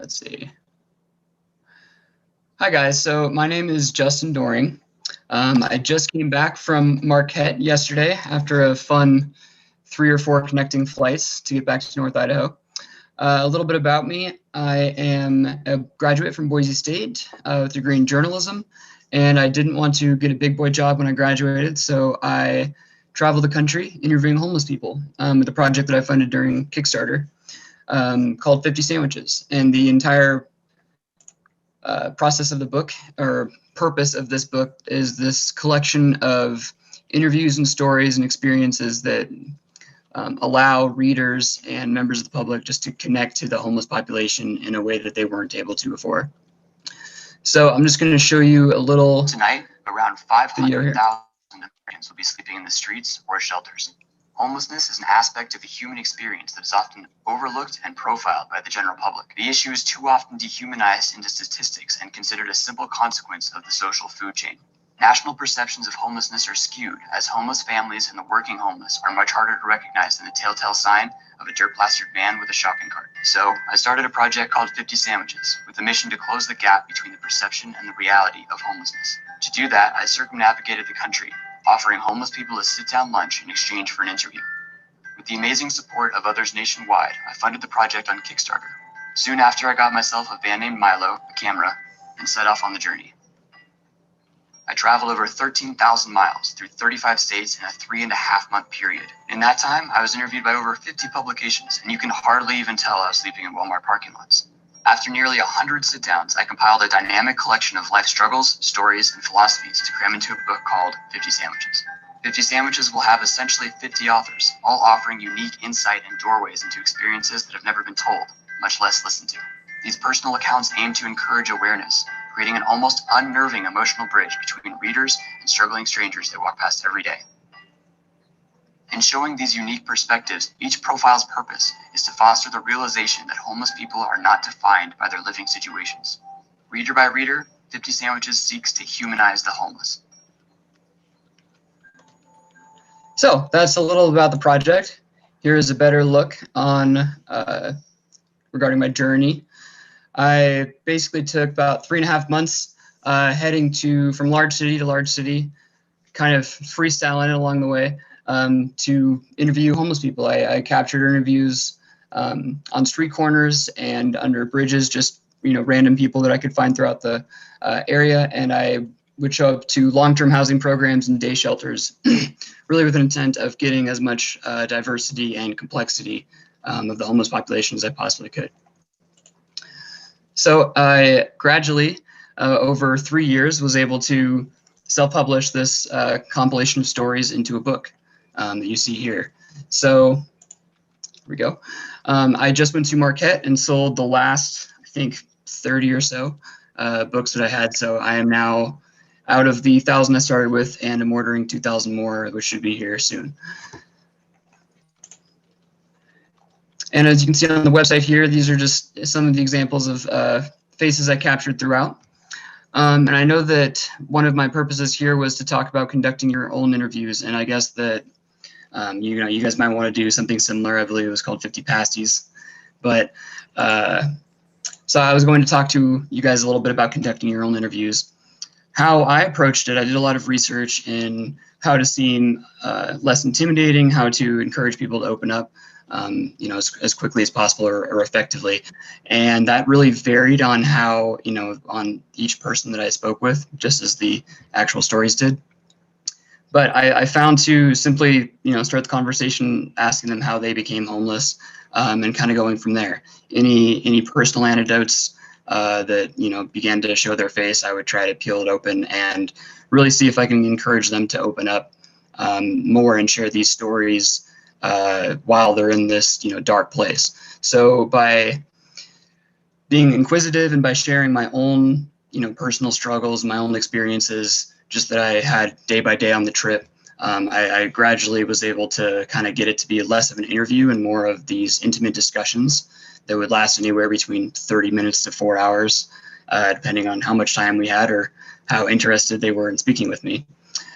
let's see. Hi guys, so my name is Justin Doering. I just came back from Marquette yesterday after a fun 3 or 4 connecting flights to get back to North Idaho. A little bit about me. I am a graduate from Boise State with a degree in journalism, and I didn't want to get a big boy job when I graduated, so I traveled the country interviewing homeless people with a project that I funded during Kickstarter called 50 Sandwiches. And the entire process of the book, or purpose of this book, is this collection of interviews and stories and experiences that allow readers and members of the public just to connect to the homeless population in a way that they weren't able to before. So I'm just going to show you a little. Tonight, around 500,000 Americans will be sleeping in the streets or shelters. Homelessness is an aspect of the human experience that is often overlooked and profiled by the general public. The issue is too often dehumanized into statistics and considered a simple consequence of the social food chain. National perceptions of homelessness are skewed, as homeless families and the working homeless are much harder to recognize than the telltale sign of a dirt-plastered van with a shopping cart. So, I started a project called 50 Sandwiches, with the mission to close the gap between the perception and the reality of homelessness. To do that, I circumnavigated the country, offering homeless people a sit-down lunch in exchange for an interview. With the amazing support of others nationwide, I funded the project on Kickstarter. Soon after, I got myself a van named Milo, a camera, and set off on the journey. I traveled over 13,000 miles through 35 states in a 3.5-month period. In that time, I was interviewed by over 50 publications, and you can hardly even tell I was sleeping in Walmart parking lots. After nearly 100 sit-downs, I compiled a dynamic collection of life struggles, stories, and philosophies to cram into a book called 50 Sandwiches. 50 Sandwiches will have essentially 50 authors, all offering unique insight and doorways into experiences that have never been told, much less listened to. These personal accounts aim to encourage awareness, creating an almost unnerving emotional bridge between readers and struggling strangers they walk past every day. In showing these unique perspectives, each profile's purpose is to foster the realization that homeless people are not defined by their living situations. Reader by reader, 50 Sandwiches seeks to humanize the homeless. So that's a little about the project. Here is a better look on regarding my journey. I basically took about 3.5 months heading from large city to large city, kind of freestyling it along the way. To interview homeless people. I captured interviews on street corners and under bridges, just random people that I could find throughout the area, and I would show up to long-term housing programs and day shelters, really with an intent of getting as much diversity and complexity of the homeless population as I possibly could. So I gradually, over 3 years, was able to self-publish this compilation of stories into a book. That you see here. So here we go. I just went to Marquette and sold the last, I think, 30 or so books that I had. So I am now out of the 1,000 I started with, and I'm ordering 2,000 more, which should be here soon. And as you can see on the website here, these are just some of the examples of faces I captured throughout. And I know that one of my purposes here was to talk about conducting your own interviews, and I guess that you guys might want to do something similar. I believe it was called 50 Pasties. But so I was going to talk to you guys a little bit about conducting your own interviews. How I approached it, I did a lot of research in how to seem less intimidating, how to encourage people to open up, as quickly as possible or effectively. And that really varied on how, on each person that I spoke with, just as the actual stories did. But I found to simply, start the conversation asking them how they became homeless, and kind of going from there. Any personal anecdotes that began to show their face, I would try to peel it open and really see if I can encourage them to open up more and share these stories while they're in this dark place. So by being inquisitive and by sharing my own personal struggles, my own experiences, just that I had day by day on the trip, I gradually was able to kind of get it to be less of an interview and more of these intimate discussions that would last anywhere between 30 minutes to 4 hours, depending on how much time we had or how interested they were in speaking with me.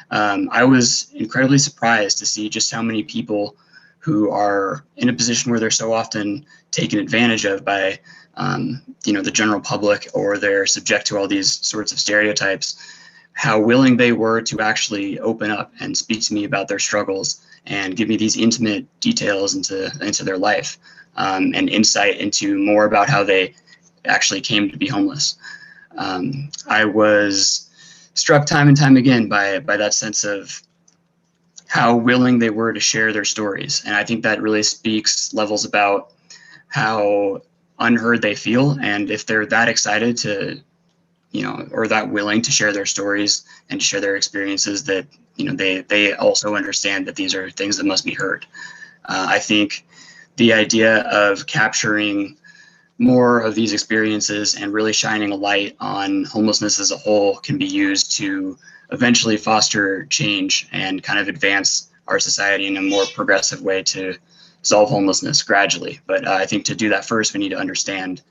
I was incredibly surprised to see just how many people who are in a position where they're so often taken advantage of by the general public, or they're subject to all these sorts of stereotypes, how willing they were to actually open up and speak to me about their struggles and give me these intimate details into their life, and insight into more about how they actually came to be homeless. I was struck time and time again by that sense of how willing they were to share their stories. And I think that really speaks levels about how unheard they feel, and if they're that excited to, or that willing to share their stories and to share their experiences, that they also understand that these are things that must be heard. I think the idea of capturing more of these experiences and really shining a light on homelessness as a whole can be used to eventually foster change and kind of advance our society in a more progressive way to solve homelessness gradually. But I think to do that first, we need to understand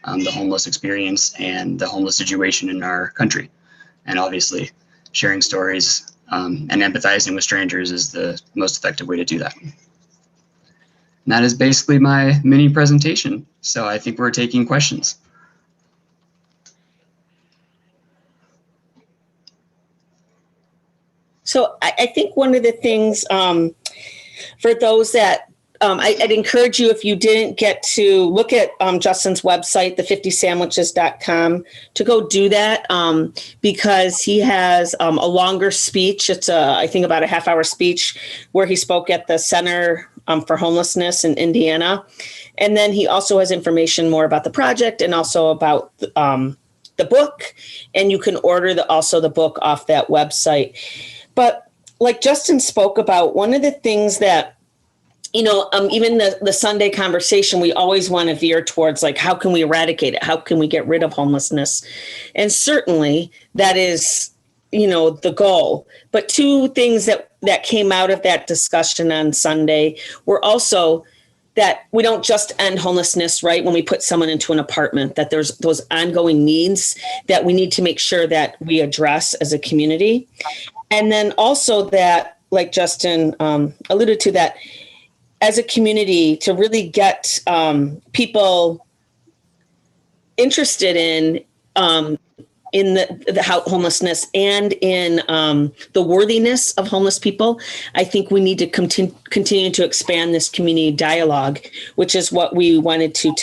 the homeless experience and the homeless situation in our country. And obviously, sharing stories and empathizing with strangers is the most effective way to do that. And that is basically my mini presentation. So I think we're taking questions. So I think one of the things for those that I'd encourage you, if you didn't get to look at Justin's website, the50sandwiches.com, to go do that, because he has a longer speech. It's I think about a half-hour speech where he spoke at the Center for Homelessness in Indiana. And then he also has information more about the project and also about the book. And you can order also the book off that website. But like Justin spoke about, one of the things that, even the Sunday conversation, we always want to veer towards, like, how can we eradicate it? How can we get rid of homelessness? And certainly that is, the goal. But two things that came out of that discussion on Sunday were also that we don't just end homelessness, right, when we put someone into an apartment, that there's those ongoing needs that we need to make sure that we address as a community. And then also that, like Justin alluded to, that as a community to really get people interested in the homelessness and in the worthiness of homeless people, I think we need to continue to expand this community dialogue, which is what we wanted to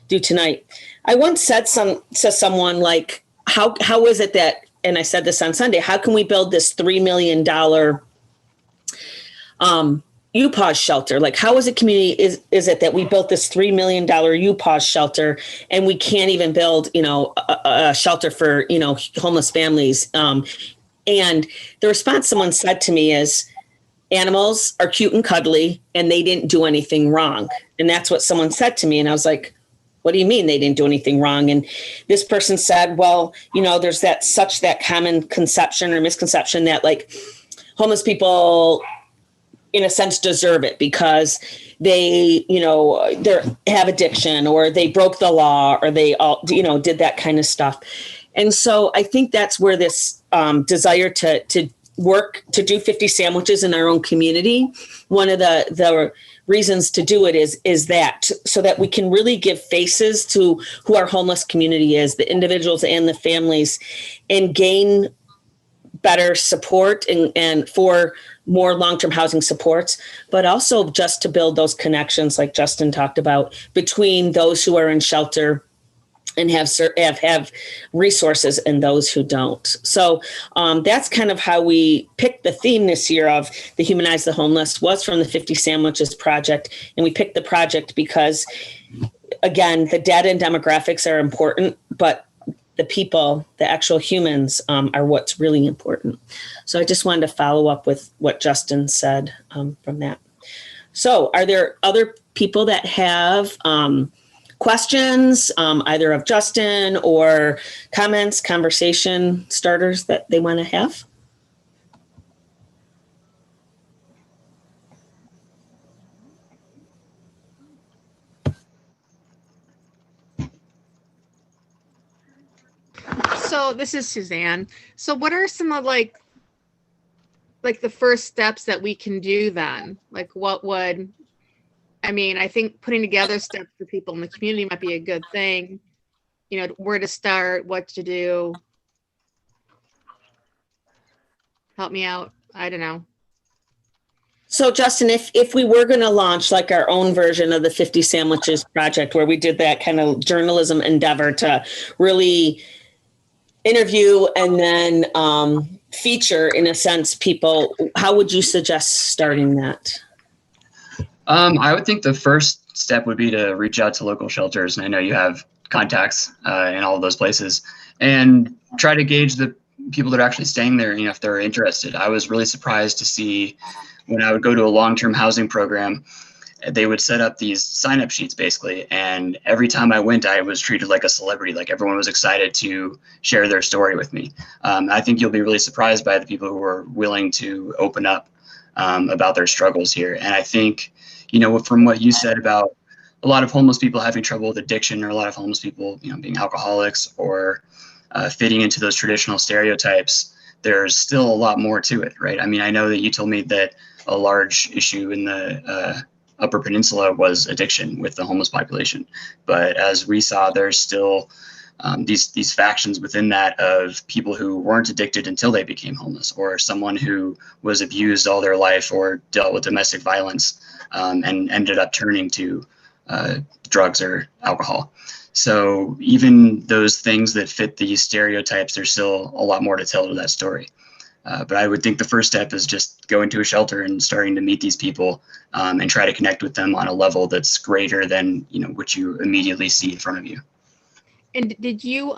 do tonight. I once said to someone, like, how is it that, and I said this on Sunday, how can we build this $3 million U-Pause shelter? Like, how is a community is it that we built this $3 million U-Pause shelter and we can't even build, a shelter for, homeless families? And the response someone said to me is, animals are cute and cuddly and they didn't do anything wrong. And that's what someone said to me. And I was like, what do you mean they didn't do anything wrong? And this person said, well, there's that common conception or misconception that, like, homeless people, in a sense, deserve it because they, they have addiction, or they broke the law, or they all, did that kind of stuff. And so I think that's where this desire to work to do 50 sandwiches in our own community, one of the reasons to do it is that, so that we can really give faces to who our homeless community is, the individuals and the families, and gain better support and for more long-term housing supports, but also just to build those connections, like Justin talked about, between those who are in shelter and have resources and those who don't. So that's kind of how we picked the theme this year of the Humanize the Homeless, was from the 50 Sandwiches Project. And we picked the project because, again, the data and demographics are important, but the people, the actual humans, are what's really important. So I just wanted to follow up with what Justin said from that. So are there other people that have questions, either of Justin or comments, conversation starters that they want to have? So this is Suzanne. So what are some of, like, like the first steps that we can do then? Like what would, I mean, I think putting together steps for people in the community might be a good thing. You know, where to start, what to do. Help me out. I don't know. So Justin, if we were going to launch like our own version of the 50 Sandwiches Project, where we did that kind of journalism endeavor to really interview and then feature, in a sense, people, how would you suggest starting that? I would think the first step would be to reach out to local shelters, and I know you have contacts in all of those places, and try to gauge the people that are actually staying there, you know, if they're interested. I was really surprised to see when I would go to a long-term housing program, they would set up these sign-up sheets basically, and every time I went, I was treated like a celebrity. Like everyone was excited to share their story with me. I think you'll be really surprised by the people who are willing to open up about their struggles here. And I think, you know, from what you said about a lot of homeless people having trouble with addiction, or a lot of homeless people, you know, being alcoholics or fitting into those traditional stereotypes, there's still a lot more to it, right? I mean, I know that you told me that a large issue in the Upper Peninsula was addiction with the homeless population. But as we saw, there's still these factions within that of people who weren't addicted until they became homeless, or someone who was abused all their life or dealt with domestic violence and ended up turning to drugs or alcohol. So even those things that fit these stereotypes, there's still a lot more to tell to that story. But I would think the first step is just going to a shelter and starting to meet these people and try to connect with them on a level that's greater than, you know, what you immediately see in front of you. And did you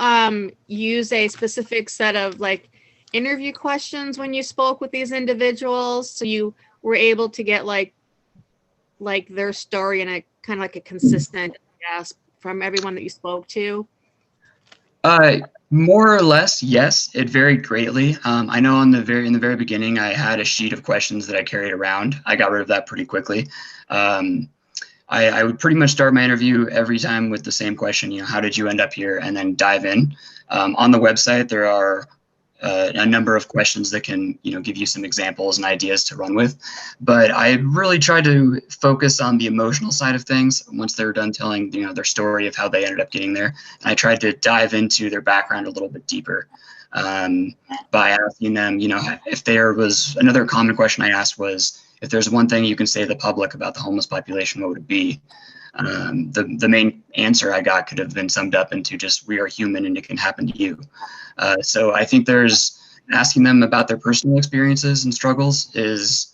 use a specific set of like interview questions when you spoke with these individuals, so you were able to get like their story in a kind of like a consistent grasp from everyone that you spoke to? More or less, yes. It varied greatly. I know in the very beginning, I had a sheet of questions that I carried around. I got rid of that pretty quickly. I would pretty much start my interview every time with the same question, you know, how did you end up here? And then dive in. On the website, there are a number of questions that can, you know, give you some examples and ideas to run with. But I really tried to focus on the emotional side of things once they're done telling, you know, their story of how they ended up getting there. And I tried to dive into their background a little bit deeper by asking them, you know, if there was another common question I asked was, if there's one thing you can say to the public about the homeless population, what would it be? The main answer I got could have been summed up into just, we are human and it can happen to you. So I think there's asking them about their personal experiences and struggles is,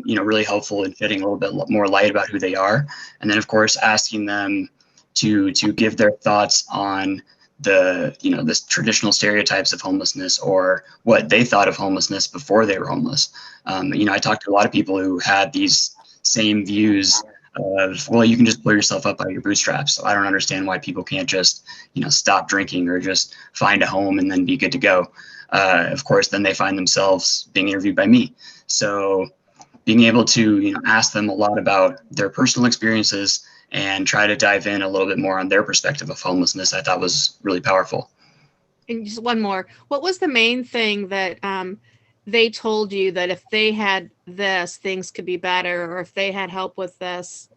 you know, really helpful in shedding a little bit more light about who they are. And then of course, asking them to give their thoughts on the, you know, this traditional stereotypes of homelessness, or what they thought of homelessness before they were homeless. You know, I talked to a lot of people who had these same views of, well, you can just pull yourself up by your bootstraps. So I don't understand why people can't just, you know, stop drinking or just find a home and then be good to go. Of course, then they find themselves being interviewed by me. So being able to, you know, ask them a lot about their personal experiences and try to dive in a little bit more on their perspective of homelessness, I thought was really powerful. And just one more, what was the main thing that they told you that if they had this, things could be better, or if they had help with this,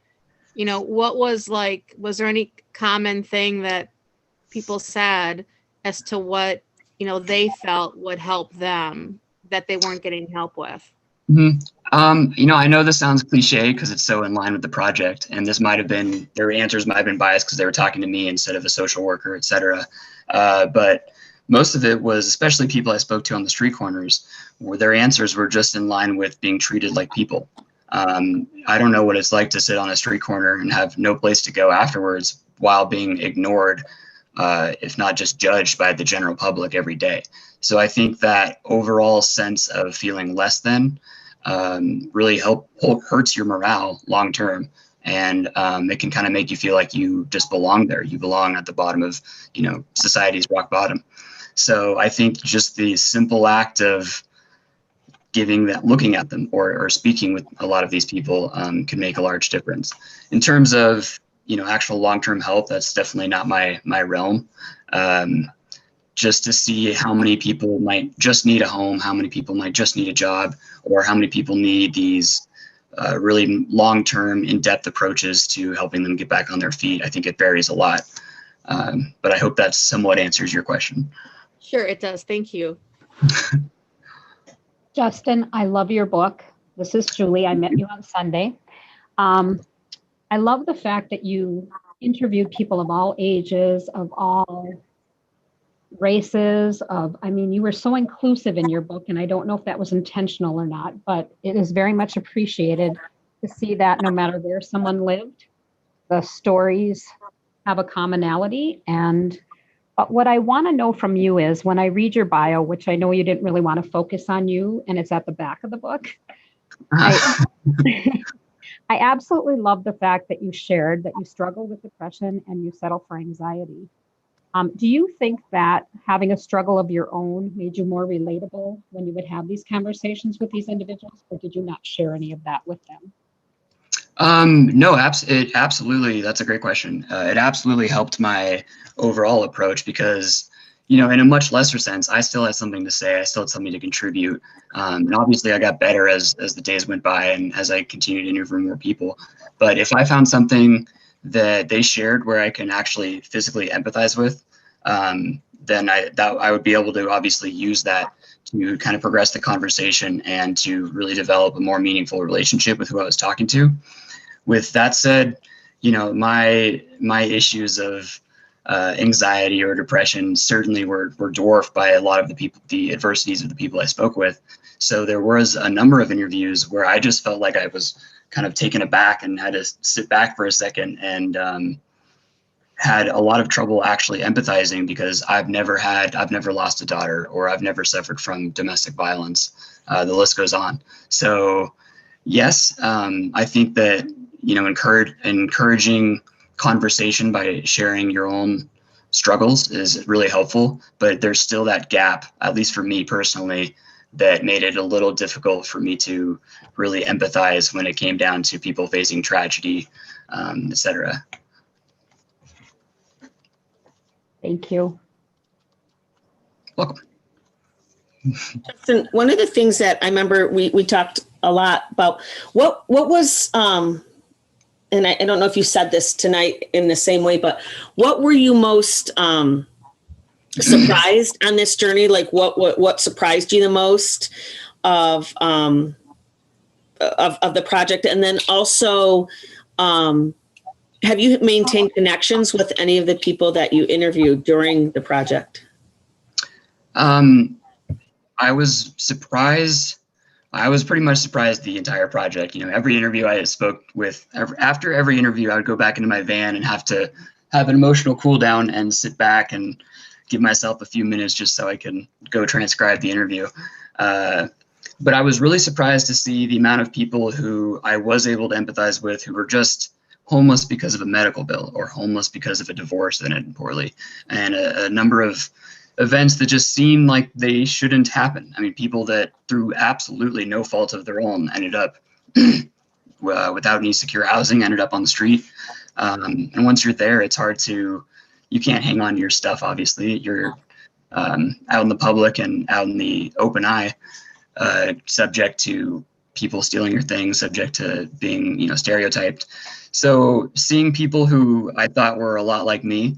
you know, what was like, was there any common thing that people said as to what, you know, they felt would help them that they weren't getting help with? Mm-hmm. You know, I know this sounds cliche because it's so in line with the project, and this might have been, their answers might have been biased because they were talking to me instead of a social worker, et cetera. But most of it was, especially people I spoke to on the street corners, where their answers were just in line with being treated like people. I don't know what it's like to sit on a street corner and have no place to go afterwards while being ignored, if not just judged by the general public every day. So I think that overall sense of feeling less than really hurts your morale long term. And it can kind of make you feel like you just belong there. You belong at the bottom of, you know, society's rock bottom. So I think just the simple act of giving that, looking at them or speaking with a lot of these people can make a large difference. In terms of, you know, actual long-term help, that's definitely not my realm. just to see how many people might just need a home, how many people might just need a job, or how many people need these really long-term, in-depth approaches to helping them get back on their feet. I think it varies a lot, but I hope that somewhat answers your question. Sure, it does. Thank you. Justin, I love your book. This is Julie. I met you on Sunday. I love the fact that you interviewed people of all ages, of all races, you were so inclusive in your book, and I don't know if that was intentional or not, but it is very much appreciated to see that no matter where someone lived, the stories have a commonality. But what I want to know from you is, when I read your bio, which I know you didn't really want to focus on you, and it's at the back of the book, I absolutely love the fact that you shared that you struggle with depression and you settle for anxiety. Do you think that having a struggle of your own made you more relatable when you would have these conversations with these individuals, or did you not share any of that with them? No, absolutely. That's a great question. It absolutely helped my overall approach because, in a much lesser sense, I still had something to say. I still had something to contribute. And obviously I got better as the days went by and as I continued to interview more people. But if I found something that they shared where I can actually physically empathize with, then I would be able to obviously use that to kind of progress the conversation and to really develop a more meaningful relationship with who I was talking to. With that said, my issues of anxiety or depression certainly were dwarfed by a lot of the adversities of the people I spoke with. So there was a number of interviews where I just felt like I was kind of taken aback and had to sit back for a second and had a lot of trouble actually empathizing because I've never lost a daughter, or I've never suffered from domestic violence. The list goes on. So yes, I think that, encouraging conversation by sharing your own struggles is really helpful, but there's still that gap, at least for me personally, that made it a little difficult for me to really empathize when it came down to people facing tragedy, etc. Thank you. Welcome. Justin, one of the things that I remember we talked a lot about, what was, and I don't know if you said this tonight in the same way, but what were you most surprised on this journey? Like what surprised you the most of the project? And then also, have you maintained connections with any of the people that you interviewed during the project? I was surprised. I was pretty much surprised the entire project. Every interview I spoke with, after every interview, I would go back into my van and have to have an emotional cool down and sit back and give myself a few minutes just so I can go transcribe the interview. But I was really surprised to see the amount of people who I was able to empathize with who were just homeless because of a medical bill or homeless because of a divorce that ended poorly, and a number of events that just seem like they shouldn't happen. I mean, people that through absolutely no fault of their own ended up without any secure housing, ended up on the street. And once you're there, it's hard you can't hang on to your stuff, obviously. You're out in the public and out in the open eye, subject to people stealing your things, subject to being, stereotyped. So seeing people who I thought were a lot like me,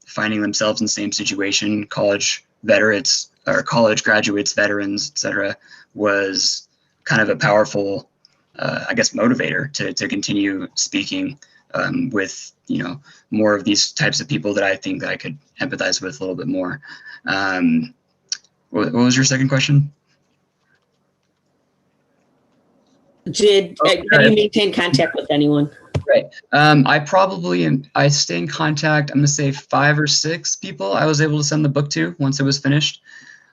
finding themselves in the same situation, college veterans or college graduates, veterans, etc., was kind of a powerful, motivator to continue speaking with, more of these types of people that I think that I could empathize with a little bit more. What was your second question? Have you maintained contact with anyone? Right. I stay in contact, I'm going to say 5 or 6 people I was able to send the book to once it was finished.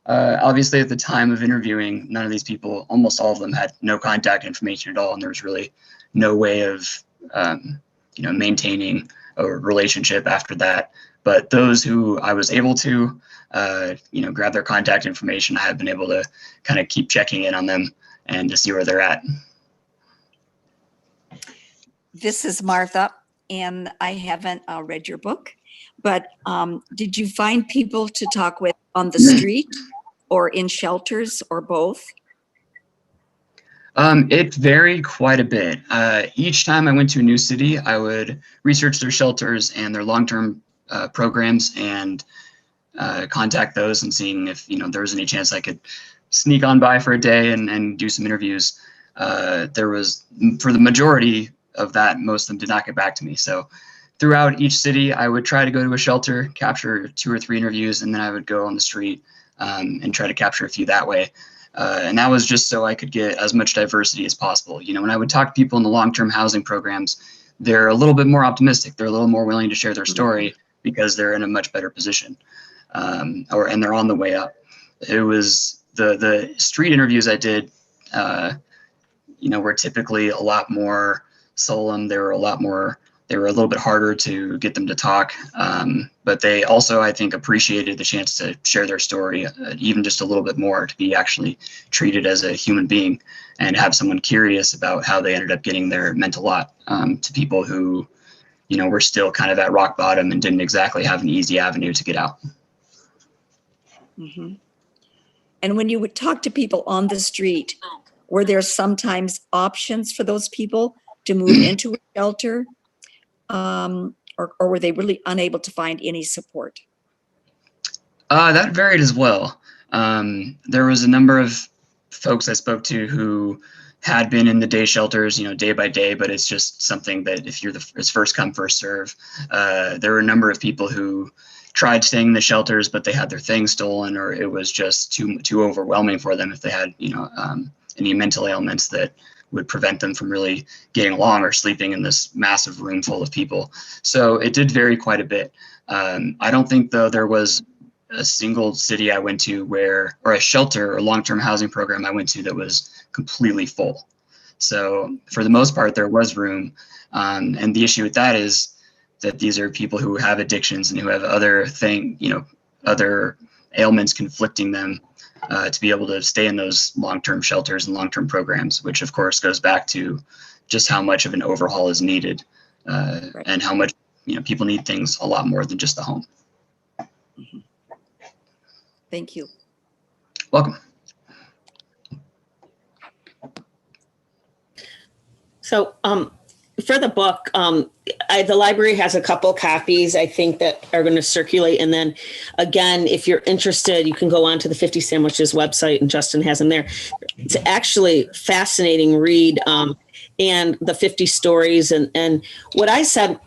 Obviously, at the time of interviewing, none of these people, almost all of them, had no contact information at all, and there was really no way of, maintaining a relationship after that. But those who I was able to, grab their contact information, I have been able to kind of keep checking in on them and to see where they're at. This is Martha. and I haven't read your book, but did you find people to talk with on the street or in shelters or both? It varied quite a bit. Each time I went to a new city, I would research their shelters and their long-term programs and contact those and seeing if there was any chance I could sneak on by for a day and do some interviews. There was, for the majority of that, most of them did not get back to me. So throughout each city, I would try to go to a shelter, capture 2 or 3 interviews, and then I would go on the street and try to capture a few that way. And that was just so I could get as much diversity as possible. When I would talk to people in the long-term housing programs, they're a little bit more optimistic. They're a little more willing to share their story because they're in a much better position, and they're on the way up. It was the street interviews I did, were typically a lot more solemn. They were a little bit harder to get them to talk, but they also, I think, appreciated the chance to share their story even just a little bit more, to be actually treated as a human being and have someone curious about how they ended up getting their mental lot, to people who, were still kind of at rock bottom and didn't exactly have an easy avenue to get out. Mm-hmm. And when you would talk to people on the street, were there sometimes options for those people to move into a shelter? Or were they really unable to find any support? That varied as well. There was a number of folks I spoke to who had been in the day shelters, day by day, but it's just something that if it's first come, first serve. There were a number of people who tried staying in the shelters, but they had their things stolen, or it was just too overwhelming for them if they had, any mental ailments that would prevent them from really getting along or sleeping in this massive room full of people. So it did vary quite a bit. I don't think, though, there was a single city I went to or a shelter or long-term housing program I went to that was completely full. So for the most part, there was room. And the issue with that is that these are people who have addictions and who have other ailments conflicting them, to be able to stay in those long-term shelters and long-term programs, which of course goes back to just how much of an overhaul is needed, right, and how much people need things a lot more than just the home. Mm-hmm. Thank you. Welcome. So for the book, the library has a couple copies, I think, that are going to circulate. And then again, if you're interested, you can go on to the 50 Sandwiches website, and Justin has them there. It's actually fascinating read, and the 50 stories. And what I said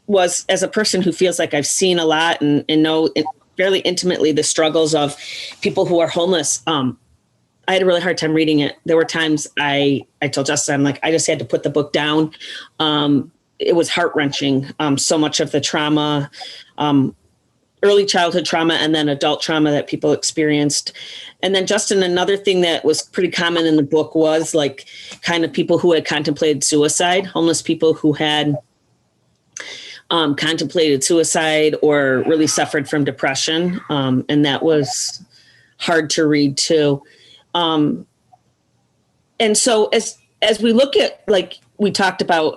was, as a person who feels like I've seen a lot and know fairly intimately the struggles of people who are homeless, I had a really hard time reading it. There were times I told Justin, I'm like, I just had to put the book down. It was heart-wrenching. So much of the trauma, early childhood trauma and then adult trauma that people experienced. And then Justin, another thing that was pretty common in the book was like kind of people who had contemplated suicide, homeless people who had contemplated suicide or really suffered from depression. And that was hard to read too. And so as we look at, like we talked about,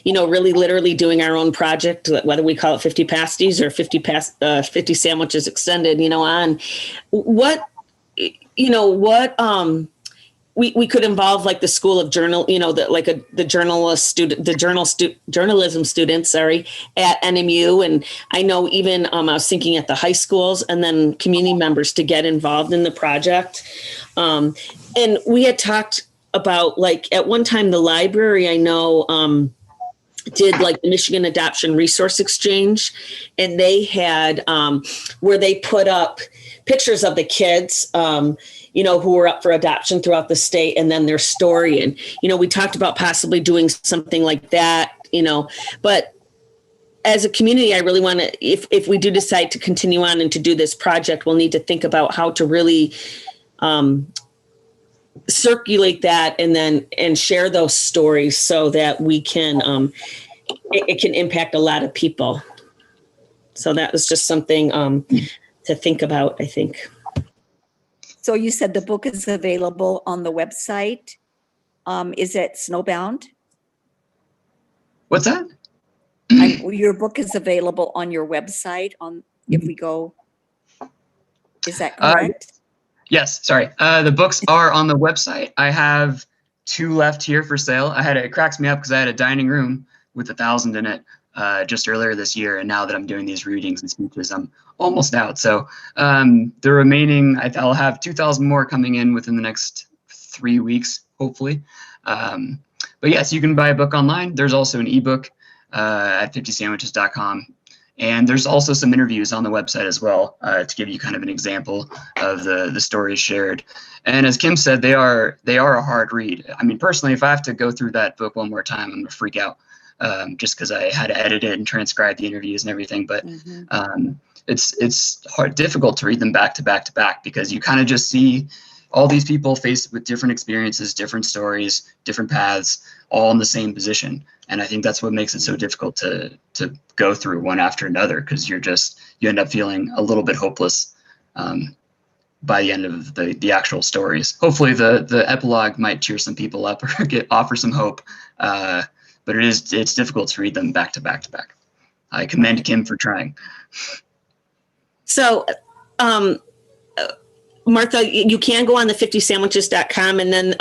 really literally doing our own project, whether we call it 50 pasties or 50 sandwiches extended, on we could involve like the School of Journalism students, at NMU. And I know even I was thinking at the high schools and then community members to get involved in the project. And we had talked about, like, at one time, the library, I know, did like the Michigan Adoption Resource Exchange, and they had where they put up pictures of the kids, who were up for adoption throughout the state, and then their story. And, we talked about possibly doing something like that, but as a community, I really want to, if we do decide to continue on and to do this project, we'll need to think about how to really circulate that and share those stories so that we can, it can impact a lot of people. So that was just something to think about, I think. So you said the book is available on the website. Is it snowbound? What's that? I Your book is available on your website if we go. Is that correct? Yes, sorry. The books are on the website. I have 2 left here for sale. It cracks me up because I had a dining room with 1,000 in it just earlier this year, and now that I'm doing these readings and speeches, I'm almost out. So the remaining, I'll have 2,000 more coming in within the next 3 weeks, hopefully. But yes, you can buy a book online. There's also an ebook at 50sandwiches.com. And there's also some interviews on the website as well to give you kind of an example of the stories shared. And as Kim said, they are a hard read. I mean, personally, if I have to go through that book one more time, I'm gonna freak out just because I had to edit it and transcribe the interviews and everything. But it's difficult to read them back to back to back because you kind of just see all these people faced with different experiences, different stories, different paths, all in the same position. And I think that's what makes it so difficult to go through one after another, because you end up feeling a little bit hopeless by the end of the actual stories. Hopefully the epilogue might cheer some people up or offer some hope. But it's difficult to read them back to back to back. I commend Kim for trying. So, Martha, you can go on the 50sandwiches.com and then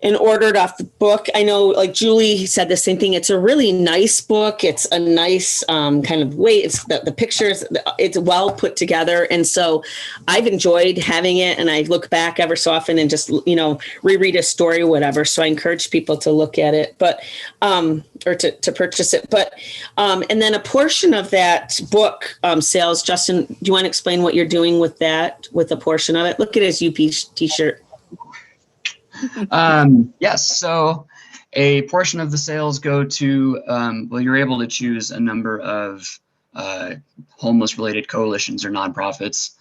and order it off the book. I know, like Julie said the same thing. It's a really nice book. It's a nice kind of weight. It's the pictures. It's well put together, and so I've enjoyed having it. And I look back ever so often and just reread a story or whatever. So I encourage people to look at it, but or to purchase it. But and then a portion of that book sales. Justin, do you want to explain what you're doing with that? With a portion of it? Look at his UP t-shirt. Yes, so a portion of the sales go to, you're able to choose a number of homeless related coalitions or nonprofits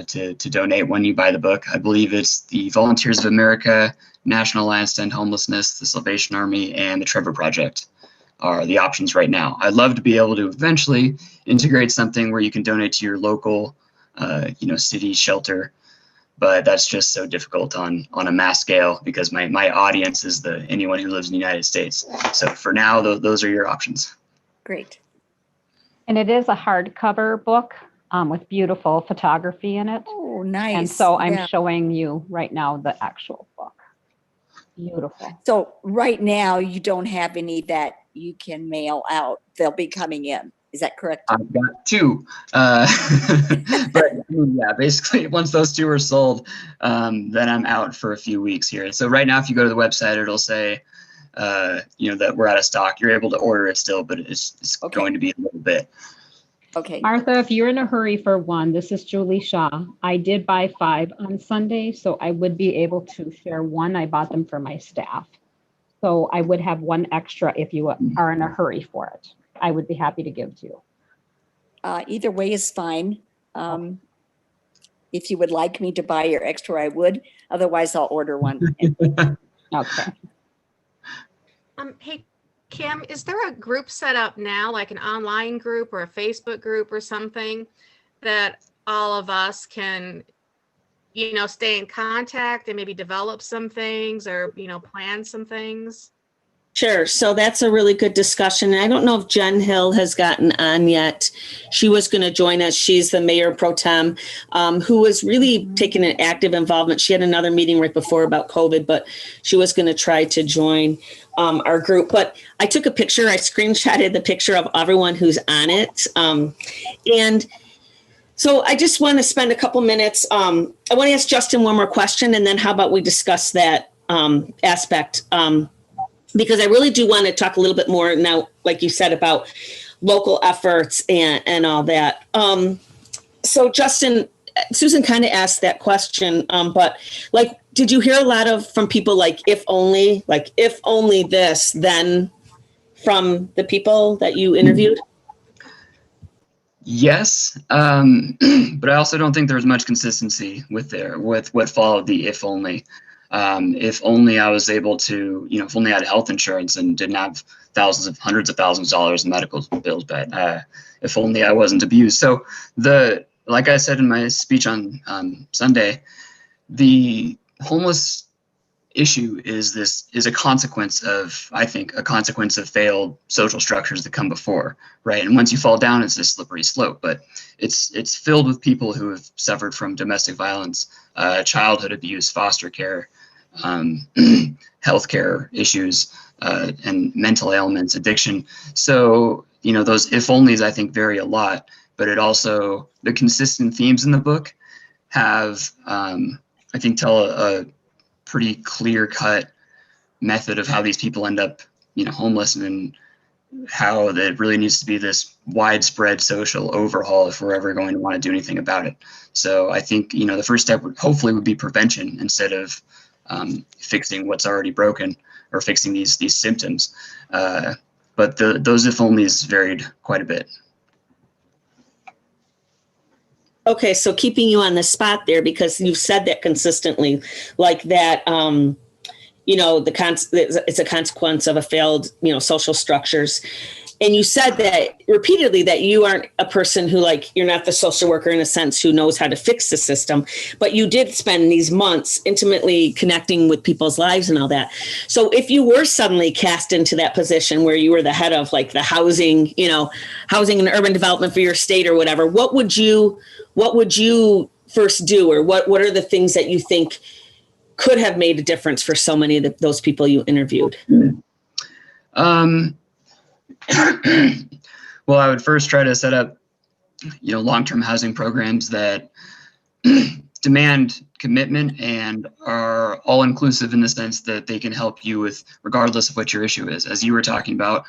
to donate when you buy the book. I believe it's the Volunteers of America, National Alliance to End Homelessness, the Salvation Army, and the Trevor Project are the options right now. I'd love to be able to eventually integrate something where you can donate to your local, city shelter. But that's just so difficult on a mass scale because my audience is anyone who lives in the United States. So for now, those are your options. Great. And it is a hardcover book with beautiful photography in it. Oh, nice. And so I'm showing you right now the actual book. Beautiful. So right now you don't have any that you can mail out. They'll be coming in. Is that correct? I've got 2, but yeah, basically once those 2 are sold, then I'm out for a few weeks here. So right now, if you go to the website, it'll say, that we're out of stock. You're able to order it still, but it's going to be a little bit. Okay. Martha, if you're in a hurry for one, this is Julie Shaw. I did buy 5 on Sunday, so I would be able to share 1. I bought them for my staff. So I would have 1 extra if you are in a hurry for it. I would be happy to give to you. Either way is fine. If you would like me to buy your extra, I would. Otherwise, I'll order 1. Okay. Hey, Kim, is there a group set up now, like an online group or a Facebook group or something that all of us can, stay in contact and maybe develop some things or, plan some things? Sure. So that's a really good discussion. And I don't know if Jen Hill has gotten on yet. She was going to join us. She's the mayor pro tem, who was really taking an active involvement. She had another meeting right before about COVID, but she was going to try to join our group. But I took a picture. I screenshotted the picture of everyone who's on it. And so I just want to spend a couple minutes. I want to ask Justin one more question, and then how about we discuss that aspect? Because I really do want to talk a little bit more now, like you said, about local efforts and all that. So Justin, Susan kind of asked that question, but did you hear a lot from people if only this, then from the people that you interviewed? Yes, but I also don't think there was much consistency with what followed the if only. If only I was able to, if only I had health insurance and didn't have hundreds of thousands of dollars in medical bills, but if only I wasn't abused. So like I said in my speech on Sunday, the homeless issue is a consequence of, I think, a consequence of failed social structures that come before, right? And once you fall down, it's a slippery slope. But it's filled with people who have suffered from domestic violence, childhood abuse, foster care, healthcare issues, and mental ailments, addiction. So, those if onlys, I think, vary a lot. But it also, the consistent themes in the book have, I think, tell a pretty clear-cut method of how these people end up, homeless, and how that really needs to be this widespread social overhaul if we're ever going to want to do anything about it. So I think, the first step would be prevention instead of fixing what's already broken or fixing these symptoms. But those if onlys varied quite a bit. Okay, so keeping you on the spot there, because you've said that consistently, like that, it's a consequence of a failed, social structures. And you said that repeatedly that you aren't a person who, like, you're not the social worker in a sense who knows how to fix the system, but you did spend these months intimately connecting with people's lives and all that. So if you were suddenly cast into that position where you were the head of, like, the housing and urban development for your state or whatever, what would you first do? Or what are the things that you think could have made a difference for so many of those people you interviewed? Well, I would first try to set up, long-term housing programs that demand commitment and are all-inclusive in the sense that they can help you with, regardless of what your issue is. As you were talking about,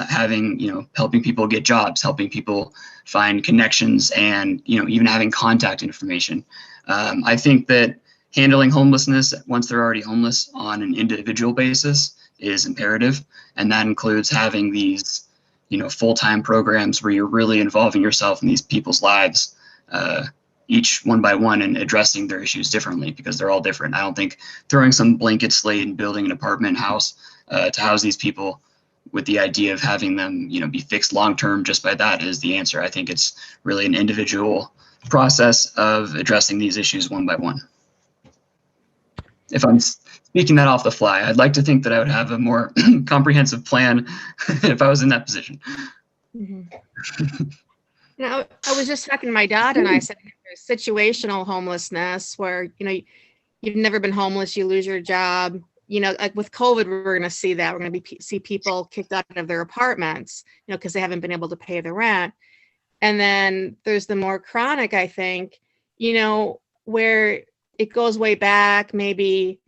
having, helping people get jobs, helping people find connections, and, even having contact information. I think that handling homelessness once they're already homeless on an individual basis is imperative. And that includes having these, full-time programs where you're really involving yourself in these people's lives, each one by one, and addressing their issues differently because they're all different. I don't think throwing some blanket slate and building an apartment house to house these people with the idea of having them, be fixed long-term just by that is the answer. I think it's really an individual process of addressing these issues one by one. If I'm speaking that off the fly, I'd like to think that I would have a more comprehensive plan if I was in that position. Mm-hmm. I was just talking to my dad, and I said there's situational homelessness where, you've never been homeless, you lose your job. Like with COVID, we're going to see that. We're going to see people kicked out of their apartments, because they haven't been able to pay the rent. And then there's the more chronic, I think, where it goes way back, maybe,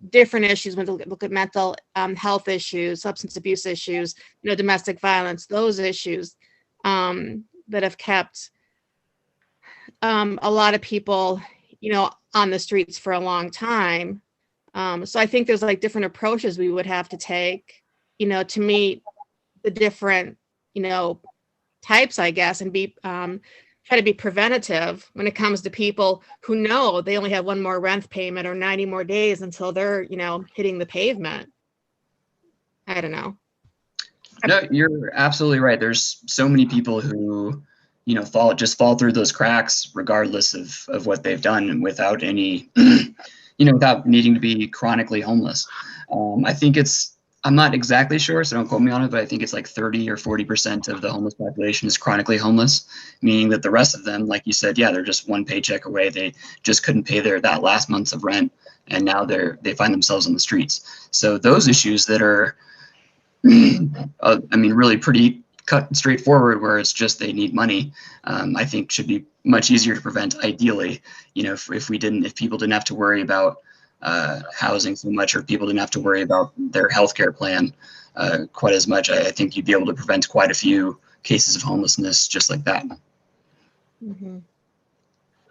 different issues when we look at mental health issues, substance abuse issues, domestic violence, those issues that have kept a lot of people, on the streets for a long time. So I think there's like different approaches we would have to take, to meet the different, types, I guess, and try to be preventative when it comes to people who know they only have one more rent payment or 90 more days until they're, hitting the pavement. I don't know. No, you're absolutely right. There's so many people who, fall through those cracks regardless of what they've done and without any, without needing to be chronically homeless. I think I'm not exactly sure, so don't quote me on it, but I think it's like 30 or 40% of the homeless population is chronically homeless, meaning that the rest of them, like you said, they're just one paycheck away. They just couldn't pay that last month's of rent, and now they find themselves on the streets. So those issues that are, really pretty cut and straightforward, where it's just they need money, I think should be much easier to prevent. Ideally, if people didn't have to worry about housing so much, or people didn't have to worry about their healthcare plan quite as much, I think you'd be able to prevent quite a few cases of homelessness just like that. Mm-hmm.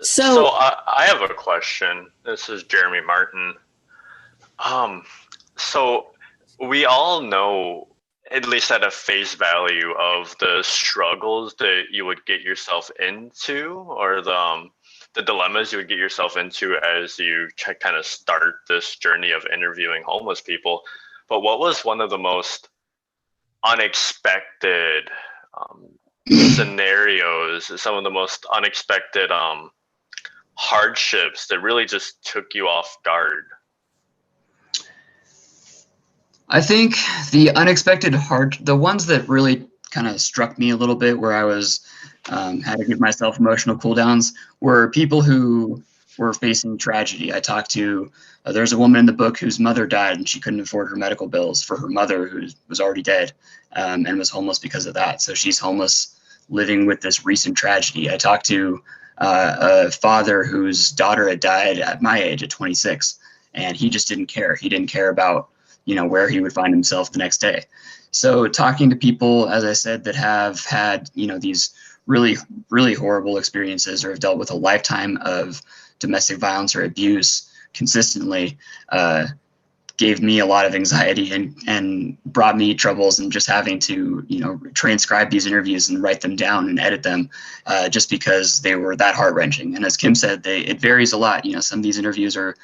So I have a question. This is Jeremy Martin. So we all know, at least at a face value, of the struggles that you would get yourself into, or the dilemmas you would get yourself into as you kind of start this journey of interviewing homeless people. But what was one of the most unexpected scenarios, some of the most unexpected hardships that really just took you off guard? I think the the ones that really kind of struck me a little bit, where I was had to give myself emotional cool downs, were people who were facing tragedy. I talked to, there's a woman in the book whose mother died and she couldn't afford her medical bills for her mother, who was already dead, and was homeless because of that. So she's homeless, living with this recent tragedy. I talked to a father whose daughter had died at my age, at 26, and he just didn't care. He didn't care about, where he would find himself the next day. So talking to people, as I said, that have had, these really, really horrible experiences or have dealt with a lifetime of domestic violence or abuse consistently, gave me a lot of anxiety and brought me troubles, and just having to, transcribe these interviews and write them down and edit them, just because they were that heart-wrenching. And as Kim said, it varies a lot. Some of these interviews are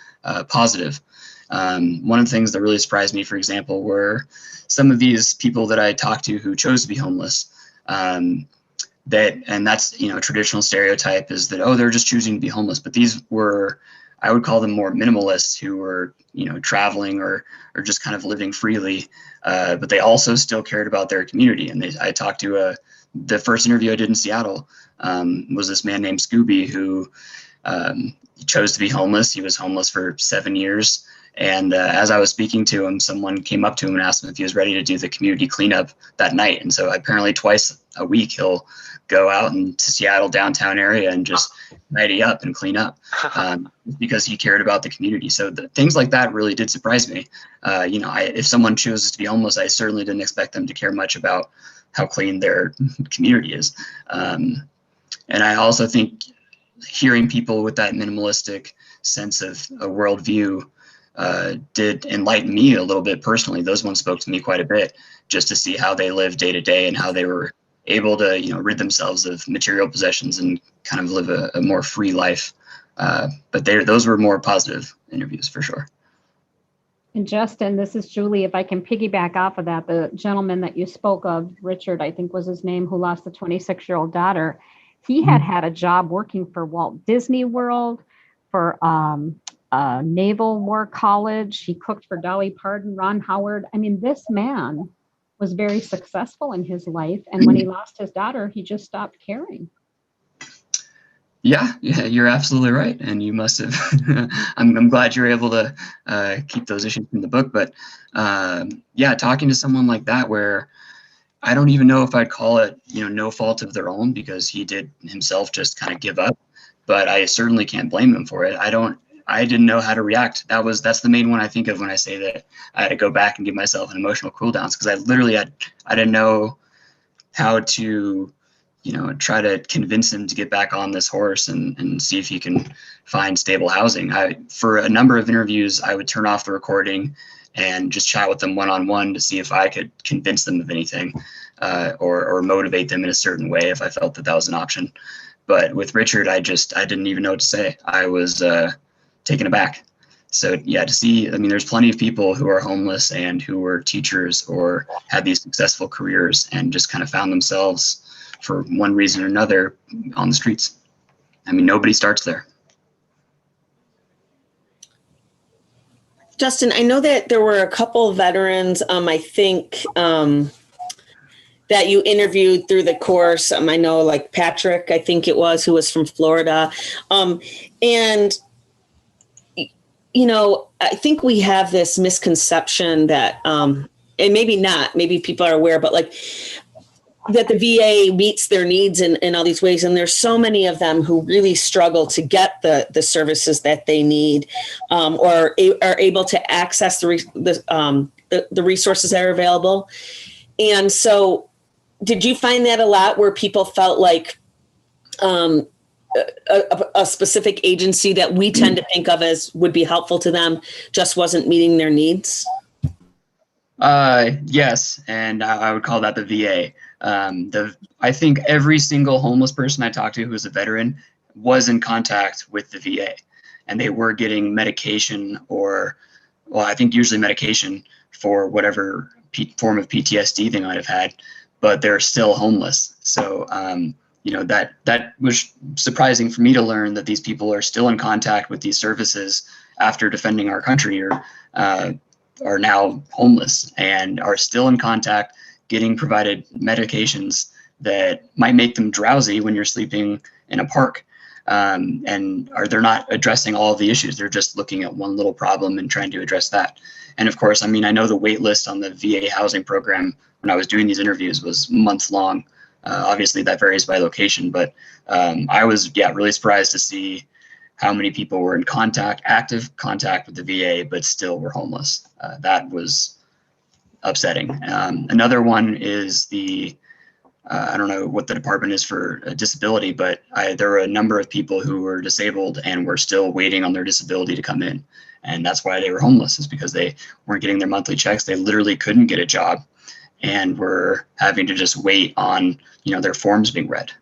positive. One of the things that really surprised me, for example, were some of these people that I talked to who chose to be homeless. And that's, traditional stereotype is that, oh, they're just choosing to be homeless. But these were, I would call them more minimalists who were, traveling or just kind of living freely. But they also still cared about their community. And I talked to the first interview I did in Seattle, was this man named Scooby who chose to be homeless. He was homeless for 7 years. And as I was speaking to him, someone came up to him and asked him if he was ready to do the community cleanup that night. And so apparently twice a week, he'll go out into Seattle downtown area and just tidy up and clean up, because he cared about the community. So things like that really did surprise me. If someone chooses to be homeless, I certainly didn't expect them to care much about how clean their community is. And I also think hearing people with that minimalistic sense of a worldview did enlighten me a little bit personally. Those ones spoke to me quite a bit, just to see how they live day to day and how they were able to, rid themselves of material possessions and kind of live a more free life. But those were more positive interviews for sure. And Justin, this is Julie. If I can piggyback off of that, the gentleman that you spoke of, Richard, I think was his name, who lost a 26-year-old daughter, he had a job working for Walt Disney World, for Naval War College. He cooked for Dolly Parton, Ron Howard. I mean, this man was very successful in his life. And when he lost his daughter, he just stopped caring. Yeah, you're absolutely right. And you must have, I'm glad you're able to keep those issues in the book. But talking to someone like that, where I don't even know if I'd call it, no fault of their own, because he did himself just kind of give up. But I certainly can't blame him for it. I didn't know how to react. That's the main one I think of when I say that I had to go back and give myself an emotional cool downs, because I didn't know how to, try to convince him to get back on this horse and see if he can find stable housing. For a number of interviews, I would turn off the recording and just chat with them one-on-one to see if I could convince them of anything, or motivate them in a certain way if I felt that was an option. But with Richard, I didn't even know what to say. I was taken aback. So to see, there's plenty of people who are homeless and who were teachers or had these successful careers and just kind of found themselves for one reason or another on the streets. Nobody starts there. Justin, I know that there were a couple of veterans, I think, that you interviewed through the course. I know, like Patrick, I think it was, who was from Florida. And I think we have this misconception that, and maybe not, maybe people are aware, but like that the VA meets their needs in all these ways. And there's so many of them who really struggle to get the services that they need, or are able to access the resources that are available. And so did you find that a lot, where people felt like a specific agency that we tend to think of as would be helpful to them just wasn't meeting their needs? Yes, and I would call that the VA. I think every single homeless person I talked to who was a veteran was in contact with the VA, and they were getting medication I think usually medication for whatever form of PTSD they might have had, but they're still homeless. So that was surprising for me to learn, that these people are still in contact with these services after defending our country, or are now homeless and are still in contact, getting provided medications that might make them drowsy when you're sleeping in a park. They're not addressing all of the issues. They're just looking at one little problem and trying to address that. And of course, I know the wait list on the VA housing program when I was doing these interviews was months long. Obviously that varies by location, but I was really surprised to see how many people were in active contact with the VA, but still were homeless. That was upsetting. Another one is I don't know what the department is for disability, but there were a number of people who were disabled and were still waiting on their disability to come in. And that's why they were homeless, is because they weren't getting their monthly checks. They literally couldn't get a job and were having to just wait on, their forms being read.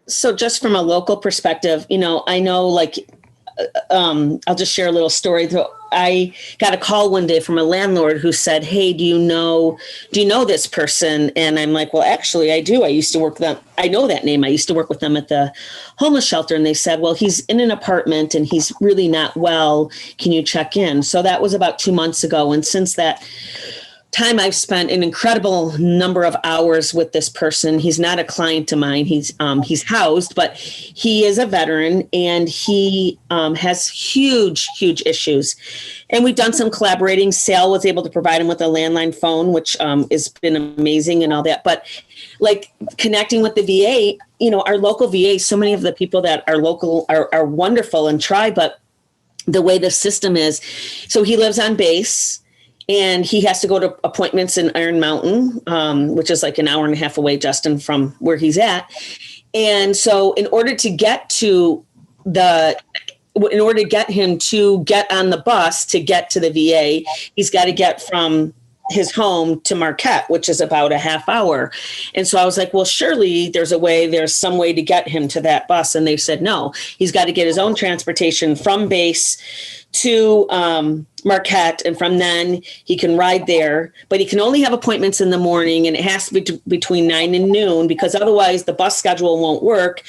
So just from a local perspective, I know I'll just share a little story. I got a call one day from a landlord who said, "Hey, do you know this person?" And I'm like, "Well, actually I do. I used to work with them. I know that name. I used to work with them at the homeless shelter." And they said, "Well, he's in an apartment and he's really not well. Can you check in?" So that was about 2 months ago. And since that time, I've spent an incredible number of hours with this person. He's not a client of mine. He's housed, but he is a veteran, and he has huge issues. And we've done some collaborating. Sal was able to provide him with a landline phone, which has been amazing and all that. But connecting with the VA, our local VA, so many of the people that are local are wonderful and try, but the way the system is, so he lives on base. And he has to go to appointments in Iron Mountain, which is like an hour and a half away, Justin, from where he's at. And so in order to get him to get on the bus to get to the VA, he's got to get from his home to Marquette, which is about a half hour. And so I was like, well, surely there's some way to get him to that bus. And they said, no, he's got to get his own transportation from base to Marquette, and from then he can ride there, but he can only have appointments in the morning, and it has to be between 9 and noon, because otherwise the bus schedule won't work.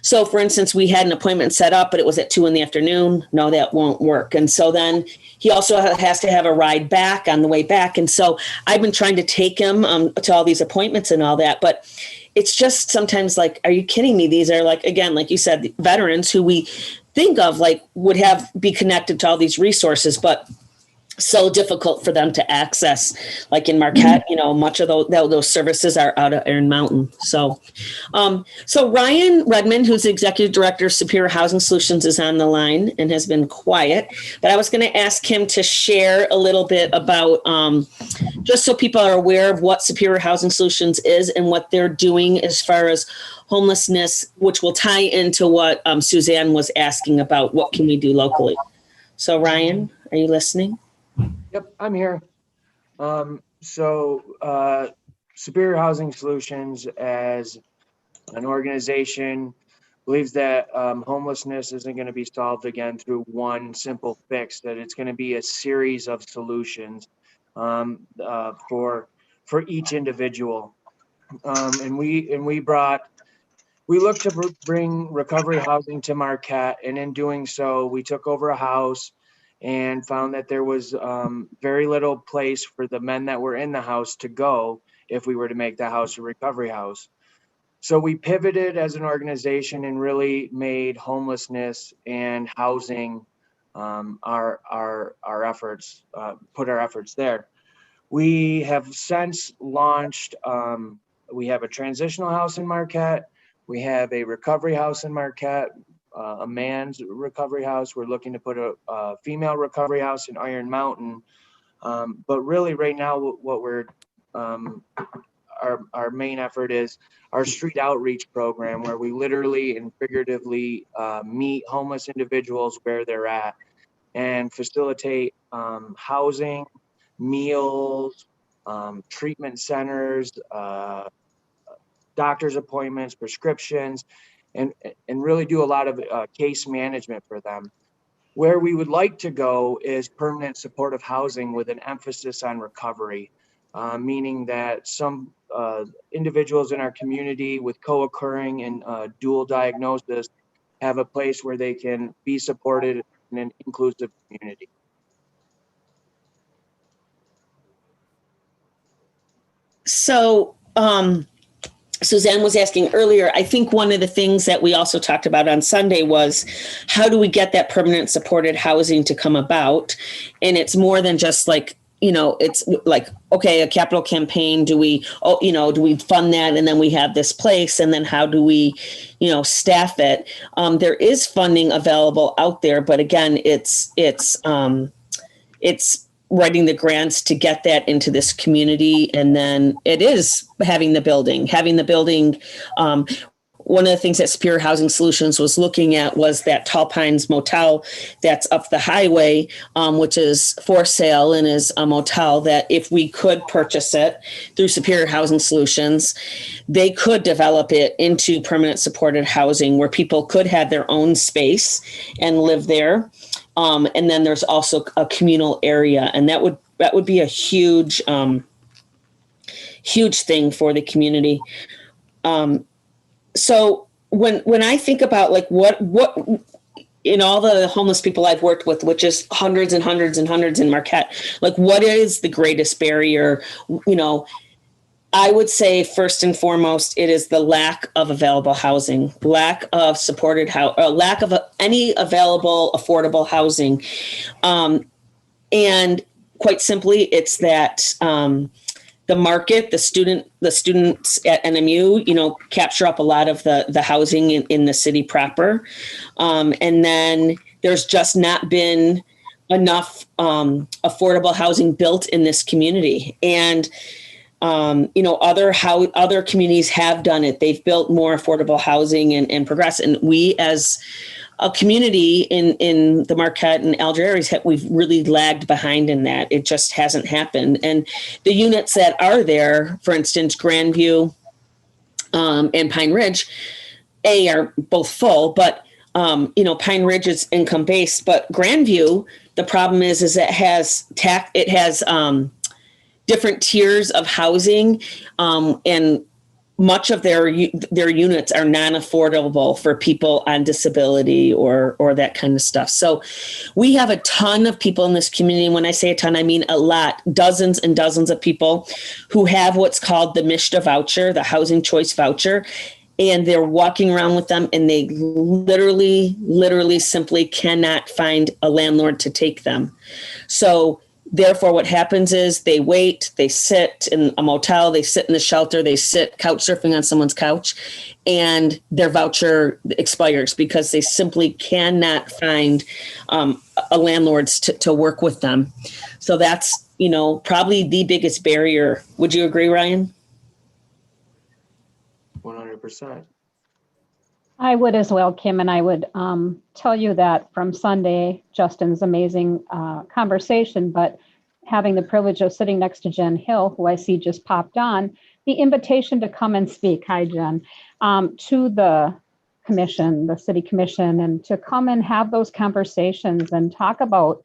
So for instance, we had an appointment set up, but it was at 2 p.m. No, that won't work. And so then he also has to have a ride back on the way back. And so I've been trying to take him to all these appointments and all that, but it's just sometimes like, are you kidding me? These are again, like you said, veterans who we think of would be connected to all these resources, but so difficult for them to access. Like in Marquette, much of those services are out of Iron Mountain. So Ryan Redmond, who's the executive director of Superior Housing Solutions, is on the line and has been quiet, but I was going to ask him to share a little bit about, just so people are aware of what Superior Housing Solutions is and what they're doing as far as homelessness, which will tie into what Suzanne was asking about. What can we do locally? So Ryan, are you listening? Yep, I'm here. Superior Housing Solutions, as an organization, believes that homelessness isn't going to be solved again through one simple fix, that it's going to be a series of solutions for each individual. And we looked to bring recovery housing to Marquette, and in doing so, we took over a house and found that there was very little place for the men that were in the house to go if we were to make the house a recovery house. So we pivoted as an organization and really made homelessness and housing our efforts, put our efforts there. We have since launched, we have a transitional house in Marquette. We have a recovery house in Marquette. A man's recovery house. We're looking to put a female recovery house in Iron Mountain. But really right now, what we're, our main effort is our street outreach program, where we literally and figuratively meet homeless individuals where they're at and facilitate housing, meals, treatment centers, doctor's appointments, prescriptions, and really do a lot of case management for them. Where we would like to go is permanent supportive housing with an emphasis on recovery, meaning that some individuals in our community with co-occurring and dual diagnosis have a place where they can be supported in an inclusive community. So, Suzanne was asking earlier, I think one of the things that we also talked about on Sunday was how do we get that permanent supported housing to come about? And it's more than just like, it's like, okay, a capital campaign, do we fund that? And then we have this place, and then how do we, staff it? There is funding available out there, but again, it's writing the grants to get that into this community. And then it is having the building. One of the things that Superior Housing Solutions was looking at was that Tall Pines Motel that's up the highway, which is for sale and is a motel that if we could purchase it through Superior Housing Solutions, they could develop it into permanent supported housing where people could have their own space and live there. And then there's also a communal area, and that would be a huge thing for the community. So when I think about like what in all the homeless people I've worked with, which is hundreds and hundreds and hundreds in Marquette, like what is the greatest barrier? I would say first and foremost, it is the lack of available housing, lack of supported lack of any available affordable housing. And quite simply, it's that the market, the students at NMU, capture up a lot of the housing in the city proper. And then there's just not been enough affordable housing built in this community. And other communities have done it. They've built more affordable housing and progress. And we as a community in the Marquette and Alger areas, we've really lagged behind in that. It just hasn't happened. And the units that are there, for instance, Grandview and Pine Ridge, are both full, but Pine Ridge is income based, but Grandview, the problem is it has different tiers of housing, and much of their units are non-affordable for people on disability or that kind of stuff. So we have a ton of people in this community. When I say a ton, I mean a lot, dozens and dozens of people who have what's called the MSHDA voucher, the housing choice voucher. And they're walking around with them and they literally simply cannot find a landlord to take them. So therefore, what happens is they wait, they sit in a motel, they sit in the shelter, they sit couch surfing on someone's couch, and their voucher expires because they simply cannot find a landlord to work with them. So that's, probably the biggest barrier. Would you agree, Ryan? 100%. I would as well, Kim, and I would tell you that from Sunday, Justin's amazing conversation, but having the privilege of sitting next to Jen Hill, who I see just popped on, the invitation to come and speak, hi Jen, to the commission, the city commission, and to come and have those conversations and talk about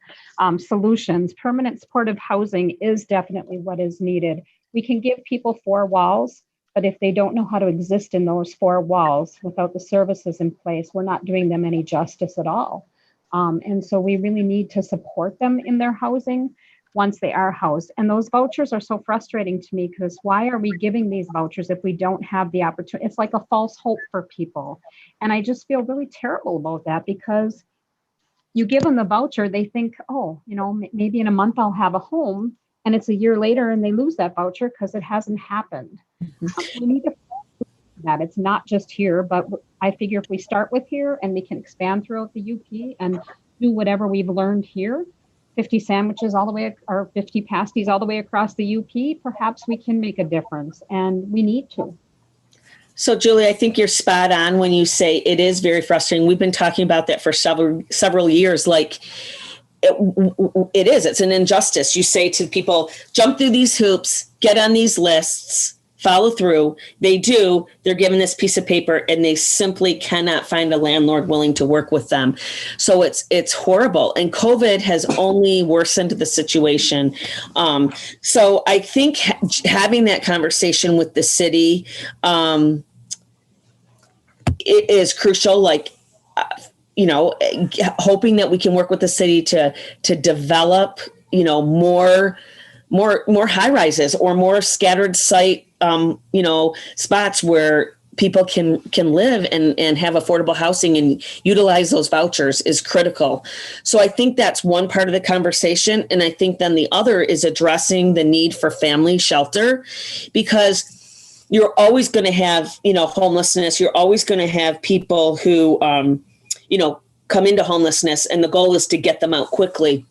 solutions. Permanent supportive housing is definitely what is needed. We can give people 4 walls, but if they don't know how to exist in those 4 walls without the services in place, we're not doing them any justice at all. And so we really need to support them in their housing once they are housed. And those vouchers are so frustrating to me because why are we giving these vouchers if we don't have the opportunity? It's like a false hope for people. And I just feel really terrible about that because you give them the voucher, they think, oh, maybe in a month I'll have a home. And it's a year later and they lose that voucher because it hasn't happened. We need to that. It's not just here, but I figure if we start with here and we can expand throughout the UP and do whatever we've learned here, 50 sandwiches all the way, or 50 pasties all the way across the UP, perhaps we can make a difference, and we need to. So, Julie, I think you're spot on when you say it is very frustrating. We've been talking about that for several years. Like, it's an injustice. You say to people, jump through these hoops, get on these lists, follow through. They do. They're given this piece of paper and they simply cannot find a landlord willing to work with them. So it's horrible. And COVID has only worsened the situation. So I think having that conversation with the city it is crucial. Like, hoping that we can work with the city to develop, more high rises or more scattered site, spots where people can live and have affordable housing and utilize those vouchers is critical. So I think that's one part of the conversation. And I think then the other is addressing the need for family shelter, because you're always going to have, homelessness. You're always going to have people who, come into homelessness, and the goal is to get them out quickly.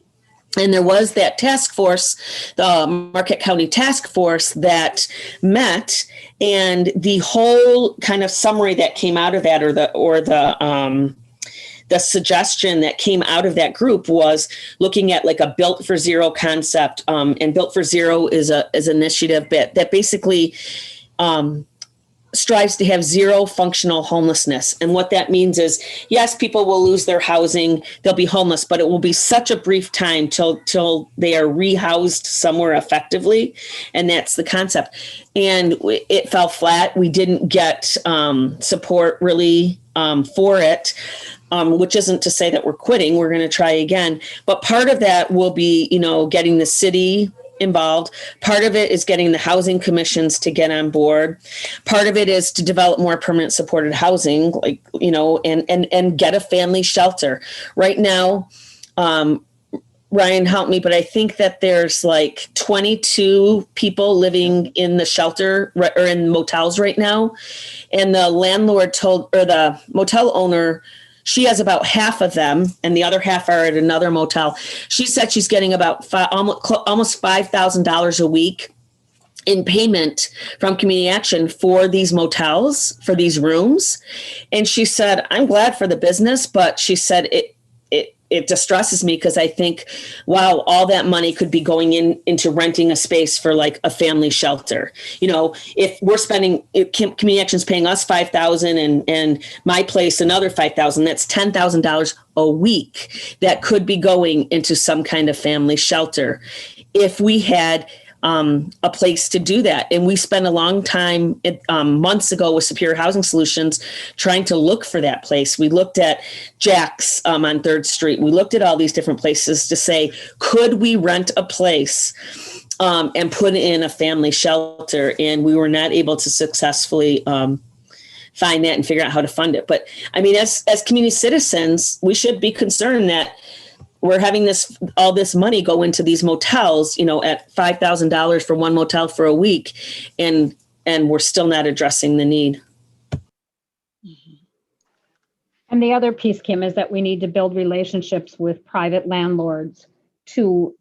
And there was that task force, the Marquette County Task Force, that met, and the whole kind of summary that came out of that, or the suggestion that came out of that group was looking at like a Built for Zero concept. And Built for Zero is an initiative that basically strives to have zero functional homelessness. And what that means is, yes, people will lose their housing, they'll be homeless, but it will be such a brief time till they are rehoused somewhere effectively. And that's the concept. And it fell flat. We didn't get support really for it. Which isn't to say that we're quitting. We're going to try again. But part of that will be, getting the city involved. Part of it is getting the housing commissions to get on board. Part of it is to develop more permanent supported housing, like, and get a family shelter. Right now, Ryan, help me, but I think that there's like 22 people living in the shelter or in motels right now. And the landlord the motel owner, she has about half of them, and the other half are at another motel. She said she's getting about almost $5,000 a week in payment from Community Action for these motels, for these rooms. And she said, I'm glad for the business, but she said it distresses me because I think, wow, all that money could be going into renting a space for like a family shelter. If we're if Community Action's paying us $5,000 and my place another $5,000, that's $10,000 a week that could be going into some kind of family shelter if we had a place to do that. And we spent a long time months ago with Superior Housing Solutions trying to look for that place. We looked at Jack's on 3rd Street. We looked at all these different places to say, could we rent a place and put in a family shelter? And we were not able to successfully find that and figure out how to fund it. But I mean, as community citizens, we should be concerned that we're having all this money go into these motels, at $5,000 for one motel for a week, and we're still not addressing the need. And the other piece, Kim, is that we need to build relationships with private landlords to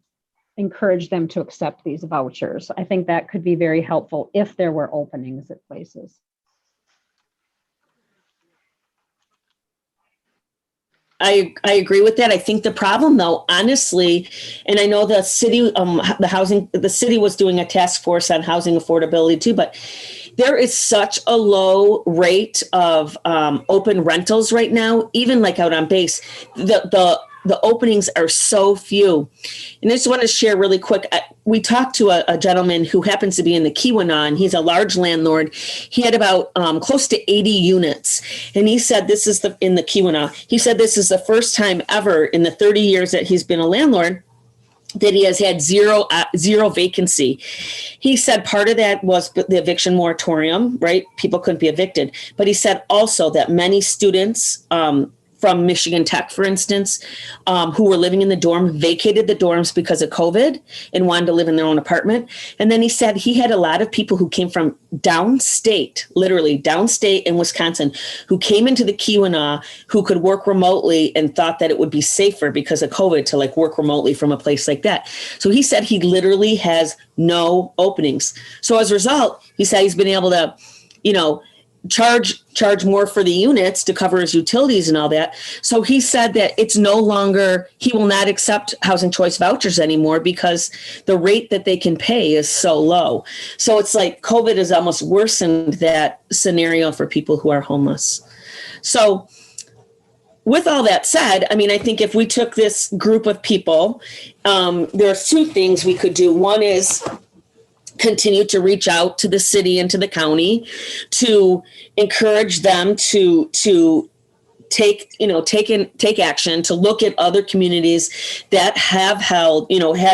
encourage them to accept these vouchers. I think that could be very helpful if there were openings at places. I agree with that. I think the problem, though, honestly, and I know the city, the city was doing a task force on housing affordability too, but there is such a low rate of open rentals right now, even like out on base. The openings are so few. And I just want to share really quick. We talked to a gentleman who happens to be in the Keweenaw, and he's a large landlord. He had about close to 80 units. And he said in the Keweenaw, he said this is the first time ever in the 30 years that he's been a landlord that he has had zero vacancy. He said part of that was the eviction moratorium, right? People couldn't be evicted. But he said also that many students from Michigan Tech, for instance, who were living in the dorm, vacated the dorms because of COVID and wanted to live in their own apartment. And then he said he had a lot of people who came from downstate, literally downstate in Wisconsin, who came into the Keweenaw, who could work remotely and thought that it would be safer because of COVID to like work remotely from a place like that. So he said he literally has no openings. So as a result, he said he's been able to, charge more for the units to cover his utilities and all that. So he said that it's no longer, he will not accept housing choice vouchers anymore because the rate that they can pay is so low. So it's like COVID has almost worsened that scenario for people who are homeless. So with all that said, I mean, I think if we took this group of people, there's two things we could do. One is continue to reach out to the city and to the county to encourage them to take action, to look at other communities that have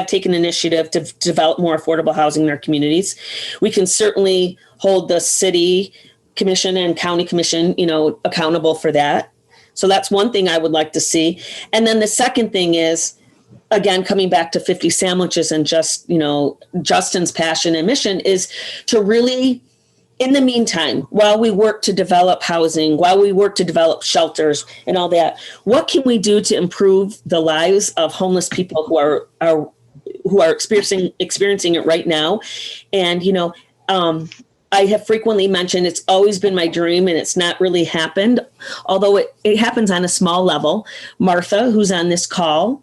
taken initiative to develop more affordable housing in their communities. We can certainly hold the city commission and county commission, accountable for that. So that's one thing I would like to see. And then the second thing is, again, coming back to 50 sandwiches and Justin's passion and mission is to really, in the meantime, while we work to develop housing, while we work to develop shelters and all that, what can we do to improve the lives of homeless people who are experiencing it right now? And, I have frequently mentioned it's always been my dream and it's not really happened, although it happens on a small level. Martha, who's on this call,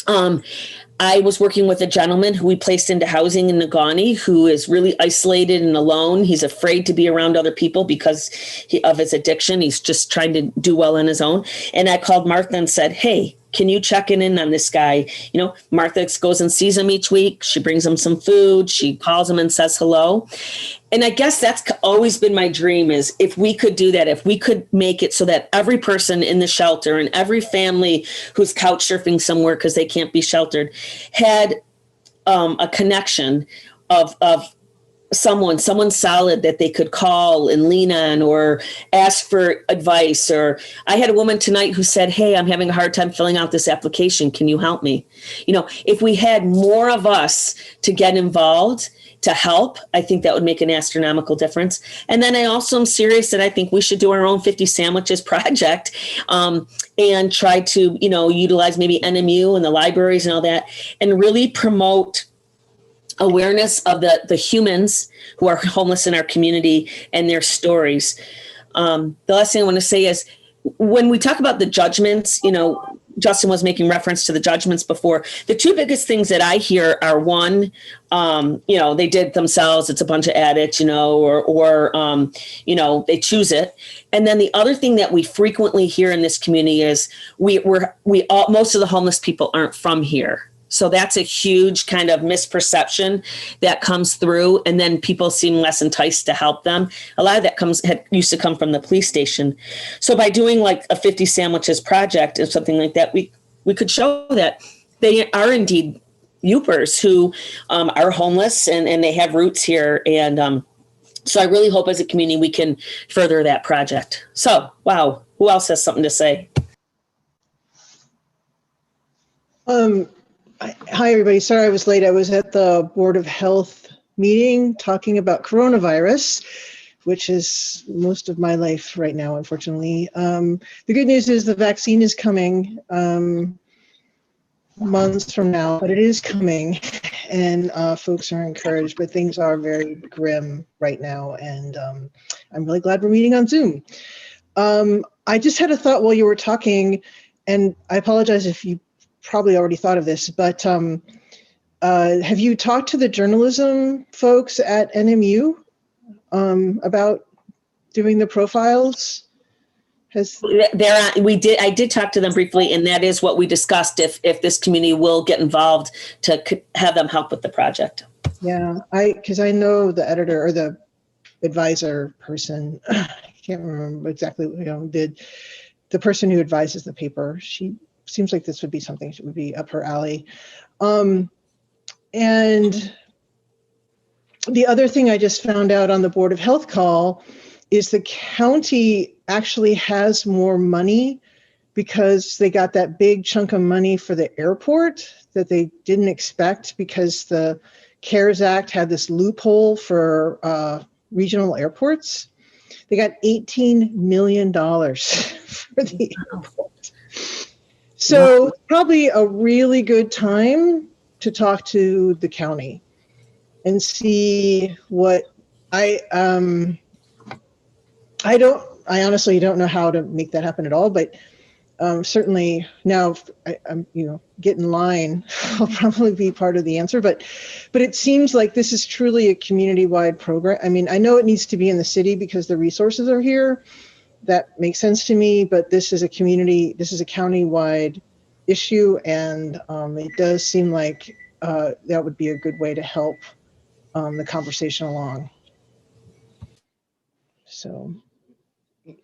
I was working with a gentleman who we placed into housing in Negaunee, who is really isolated and alone. He's afraid to be around other people because of his addiction. He's just trying to do well on his own. And I called Martha and said, hey, can you check in on this guy? Martha goes and sees him each week. She brings him some food. She calls him and says hello. And I guess that's always been my dream, is if we could do that, if we could make it so that every person in the shelter and every family who's couch surfing somewhere because they can't be sheltered had a connection of someone solid that they could call and lean on or ask for advice. Or I had a woman tonight who said, hey, I'm having a hard time filling out this application. Can you help me? If we had more of us to get involved, to help, I think that would make an astronomical difference. And then I also am serious that I think we should do our own 50 sandwiches project and try to, utilize maybe NMU and the libraries and all that, and really promote awareness of the humans who are homeless in our community and their stories. The last thing I want to say is, when we talk about the judgments, Justin was making reference to the judgments before. The two biggest things that I hear are, one, they did themselves. It's a bunch of addicts, or they choose it. And then the other thing that we frequently hear in this community is most of the homeless people aren't from here. So that's a huge kind of misperception that comes through, and then people seem less enticed to help them. A lot of that used to come from the police station. So by doing like a 50 sandwiches project or something like that, we could show that they are indeed Yoopers who are homeless and they have roots here. And so I really hope as a community we can further that project. So, wow, who else has something to say? Hi, everybody. Sorry I was late. I was at the Board of Health meeting talking about coronavirus, which is most of my life right now, unfortunately. The good news is the vaccine is coming months from now, but it is coming, and folks are encouraged, but things are very grim right now, and I'm really glad we're meeting on Zoom. I just had a thought while you were talking, and I apologize if you probably already thought of this, but have you talked to the journalism folks at NMU about doing the profiles? I did talk to them briefly, and that is what we discussed, if this community will get involved to have them help with the project. Yeah, because I know the editor or the advisor person, I can't remember exactly, the person who advises the paper, she seems like this would be something that would be up her alley. And the other thing I just found out on the Board of Health call is the county actually has more money because they got that big chunk of money for the airport that they didn't expect, because the CARES Act had this loophole for regional airports. They got $18 million for the airport. So probably a really good time to talk to the county and see what I honestly don't know how to make that happen at all, but certainly now I'm, get in line, I'll probably be part of the answer, but it seems like this is truly a community-wide program. I mean, I know it needs to be in the city because the resources are here. That makes sense to me, but this is a county-wide issue, and it does seem like that would be a good way to help the conversation along. So.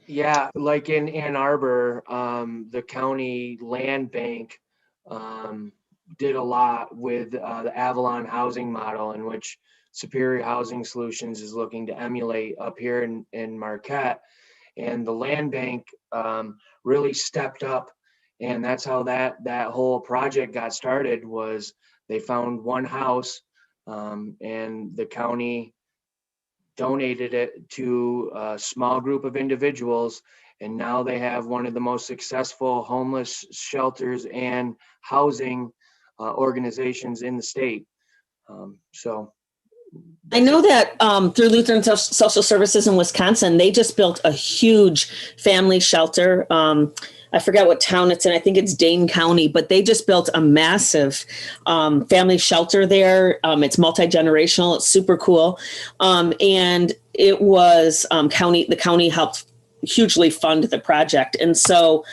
Yeah, like in Ann Arbor, the county land bank did a lot with the Avalon housing model, in which Superior Housing Solutions is looking to emulate up here in Marquette. And the land bank really stepped up, and that's how that whole project got started. Was they found one house, and the county donated it to a small group of individuals, and now they have one of the most successful homeless shelters and housing organizations in the state. So I know that through Lutheran Social Services in Wisconsin, they just built a huge family shelter. I forget what town it's in. I think it's Dane County, but they just built a massive family shelter there. It's multi-generational. It's super cool. And it was the county helped hugely fund the project. And so,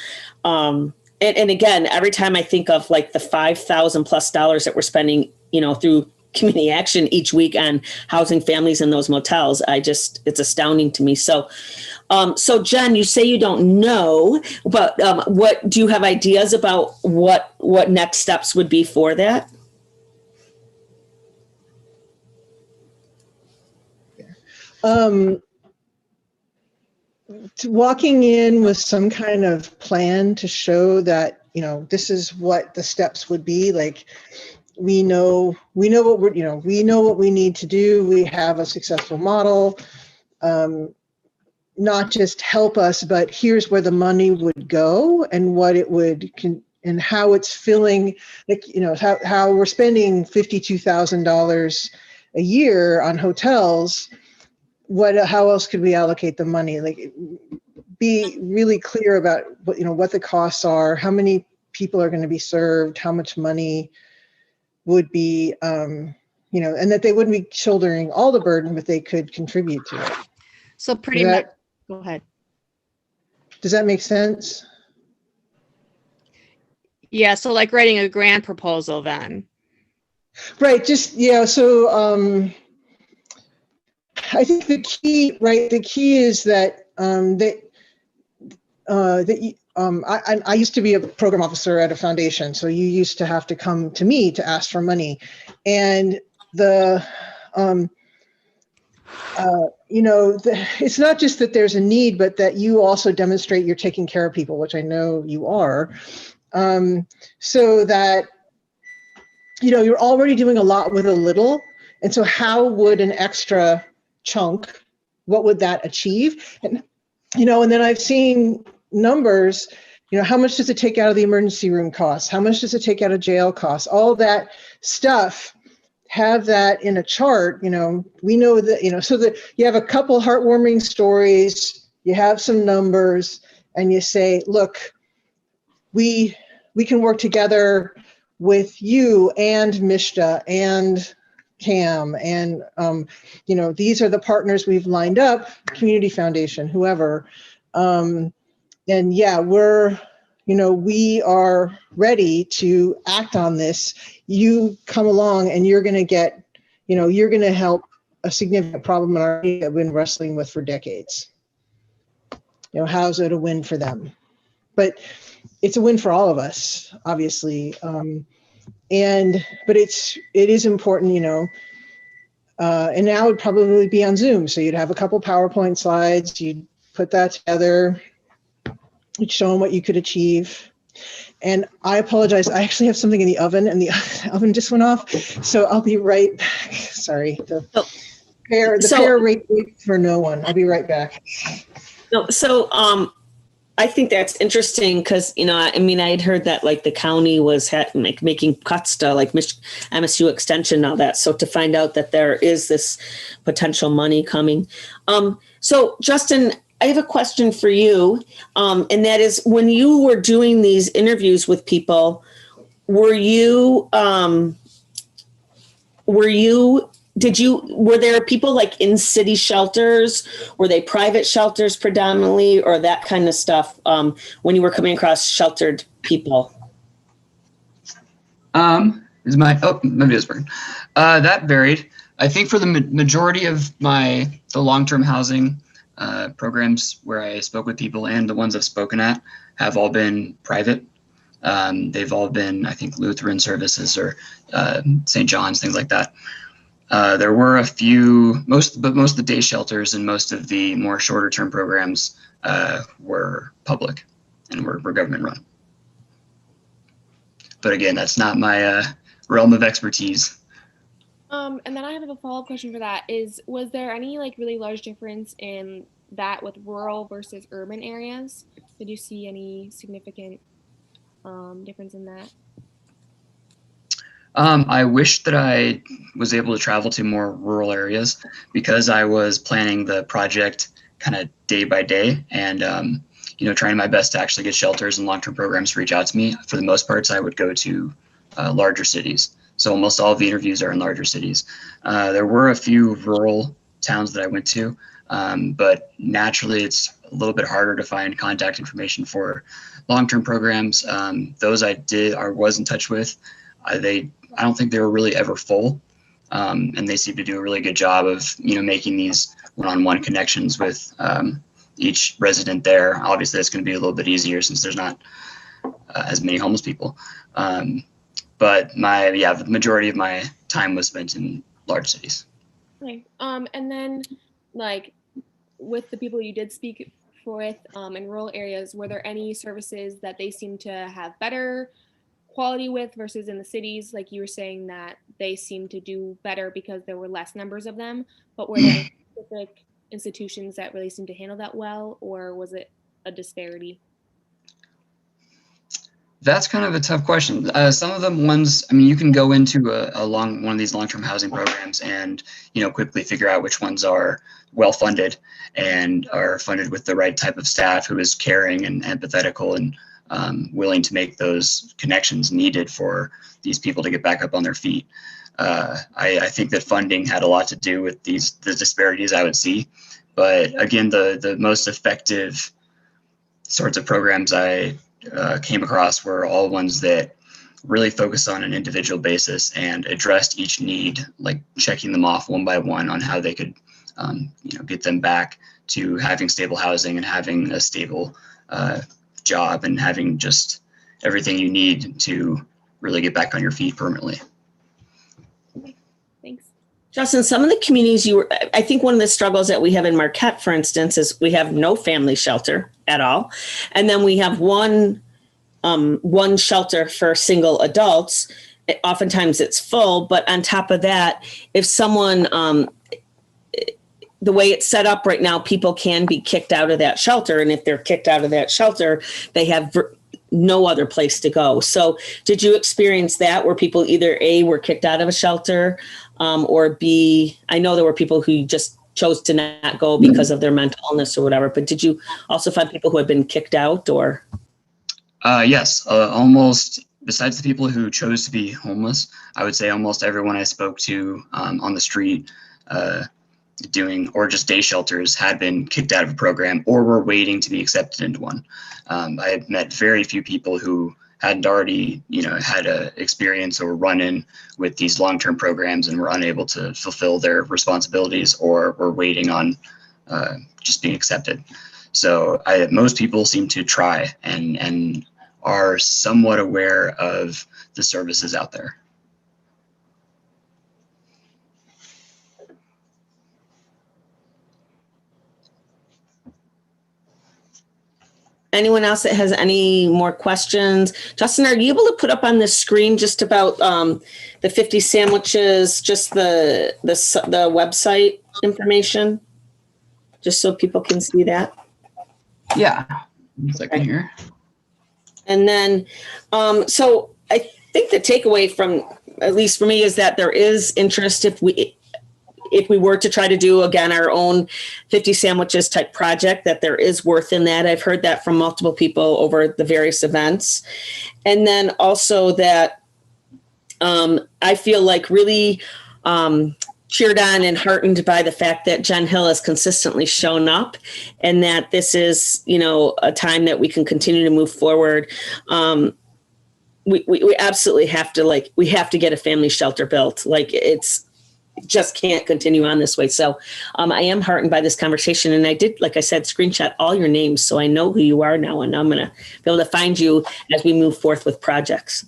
and again, every time I think of like the $5,000+ that we're spending, through community action each week on housing families in those motels, it's astounding to me. So, so Jen, you say you don't know, but what do you have ideas about what next steps would be for that? Walking in with some kind of plan to show that, this is what the steps would be. Like, we know what we know what we need to do. We have a successful model. Not just help us, but here's where the money would go and what it would and how it's filling, like, how we're spending $52,000 a year on hotels. How else could we allocate the money? Like, be really clear about what the costs are, how many people are going to be served, how much money would be, and that they wouldn't be shouldering all the burden, but they could contribute to it. So pretty much, go ahead. Does that make sense? Yeah, so like writing a grant proposal then. Right, So I think the key is that I used to be a program officer at a foundation, so you used to have to come to me to ask for money, and it's not just that there's a need, but that you also demonstrate you're taking care of people, which I know you are, so that you're already doing a lot with a little, and so how would an extra chunk, what would that achieve? And and then I've seen numbers, how much does it take out of the emergency room costs? How much does it take out of jail costs? All that stuff, have that in a chart. We know that, so that you have a couple heartwarming stories, you have some numbers, and you say, look, we can work together with you and Mishta and Cam, and these are the partners we've lined up, Community Foundation, whoever, and yeah, we are ready to act on this. You come along and you're going to get, you're going to help a significant problem in our area that we've been wrestling with for decades. How's it a win for them? But it's a win for all of us, obviously. But it is important, and now it would probably be on Zoom. So you'd have a couple PowerPoint slides, you'd put that together, you'd show them what you could achieve. And I apologize, I actually have something in the oven and the oven just went off. So I'll be right back. Sorry. The pair waits for no one. I'll be right back. So I think that's interesting because, I had heard that like the county was making cuts to like MSU extension and all that. So to find out that there is this potential money coming. So Justin, I have a question for you. And that is, when you were doing these interviews with people, were there people like in city shelters? Were they private shelters predominantly, or that kind of stuff, when you were coming across sheltered people? Maybe it's working. That varied. I think for the majority of the long-term housing programs where I spoke with people, and the ones I've spoken at, have all been private. They've all been, I think, Lutheran services or St. John's, things like that. There were a few, most of the day shelters and most of the more shorter-term programs were public and were government run. But again, that's not my realm of expertise. And then I have a follow-up question for that was there any like really large difference in that with rural versus urban areas? Did you see any significant difference in that? I wish that I was able to travel to more rural areas, because I was planning the project kind of day by day, and trying my best to actually get shelters and long-term programs to reach out to me. For the most parts, I would go to larger cities. So almost all of the interviews are in larger cities. There were a few rural towns that I went to, but naturally it's a little bit harder to find contact information for long-term programs. Those I was in touch with, I don't think they were really ever full, and they seem to do a really good job of making these one-on-one connections with each resident there. Obviously, that's going to be a little bit easier since there's not as many homeless people. But the majority of my time was spent in large cities. Okay. And then, like, with the people you did speak with in rural areas, were there any services that they seemed to have better quality with versus in the cities? Like you were saying that they seemed to do better because there were less numbers of them, but were there specific institutions that really seemed to handle that well, or was it a disparity? That's kind of a tough question. Some of them ones, you can go into one of these long-term housing programs and, quickly figure out which ones are well-funded and are funded with the right type of staff who is caring and empathetical and willing to make those connections needed for these people to get back up on their feet. I think that funding had a lot to do with the disparities I would see. But again, the most effective sorts of programs I came across were all ones that really focused on an individual basis and addressed each need, like checking them off one by one on how they could get them back to having stable housing and having a stable job and having just everything you need to really get back on your feet permanently. Thanks. Justin, some of the communities I think one of the struggles that we have in Marquette, for instance, is we have no family shelter at all. And then we have one shelter for single adults. Oftentimes it's full, but on top of that, if someone, the way it's set up right now, people can be kicked out of that shelter. And if they're kicked out of that shelter, they have no other place to go. So did you experience that where people either A, were kicked out of a shelter, or B, I know there were people who just chose to not go because of their mental illness or whatever, but did you also find people who had been kicked out or? Yes, almost, besides the people who chose to be homeless, I would say almost everyone I spoke to on the street or just day shelters had been kicked out of a program or were waiting to be accepted into one. I had met very few people who hadn't already, had a experience or run in with these long-term programs and were unable to fulfill their responsibilities or were waiting on just being accepted. So most people seem to try and are somewhat aware of the services out there. Anyone else that has any more questions? Justin, are you able to put up on the screen just about the 50 sandwiches, just the website information, just so people can see that? Yeah, 1 second here. And then, so I think the takeaway from, at least for me, is that there is interest if we were to try to do, again, our own 50 sandwiches type project, that there is worth in that. I've heard that from multiple people over the various events. And then also that I feel like really cheered on and heartened by the fact that Jen Hill has consistently shown up, and that this is, you know, a time that we can continue to move forward. We absolutely have to, we have to get a family shelter built. It just can't continue on this way. So I am heartened by this conversation. And I did, like I said, screenshot all your names, so I know who you are now, and I'm going to be able to find you as we move forth with projects.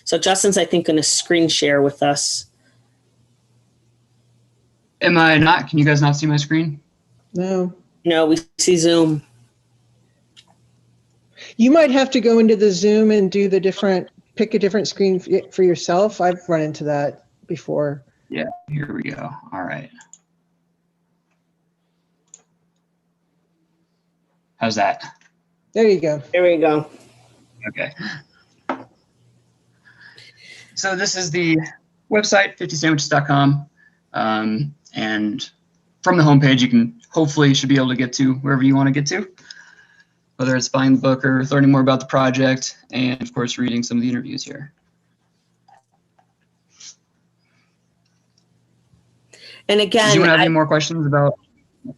So Justin's, I think, going to screen share with us. Am I not? Can you guys not see my screen? No. No, we see Zoom. You might have to go into the Zoom and do pick a different screen for yourself. I've run into that before. Yeah, here we go. All right. How's that? There you go. There we go. Okay. So this is the website, 50sandwiches.com. And from the homepage, you should be able to get to wherever you want to get to, whether it's buying the book or learning more about the project, and of course, reading some of the interviews here. And again, do you want to have any more questions about?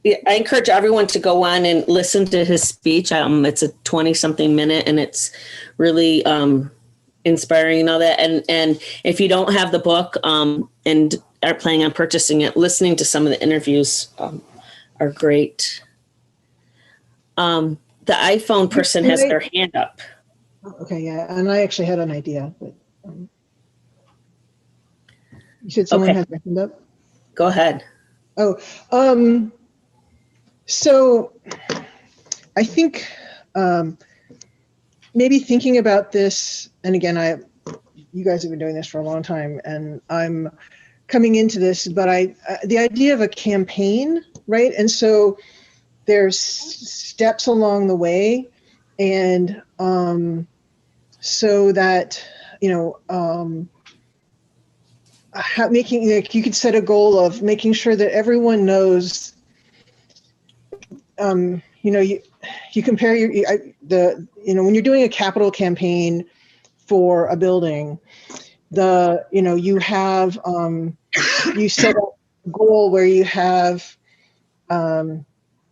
I encourage everyone to go on and listen to his speech. It's a 20-something minute, and it's really inspiring and all that. And if you don't have the book and are planning on purchasing it, listening to some of the interviews are great. The iPhone person has their hand up. Okay, yeah, and I actually had an idea, but you said someone had their hand up? Go ahead. So I think maybe thinking about this, and again, you guys have been doing this for a long time, and I'm coming into this, but the idea of a campaign, right? And so there's steps along the way, and so that, making, you could set a goal of making sure that everyone knows, you compare when you're doing a capital campaign for a building, you have, you set a goal where you have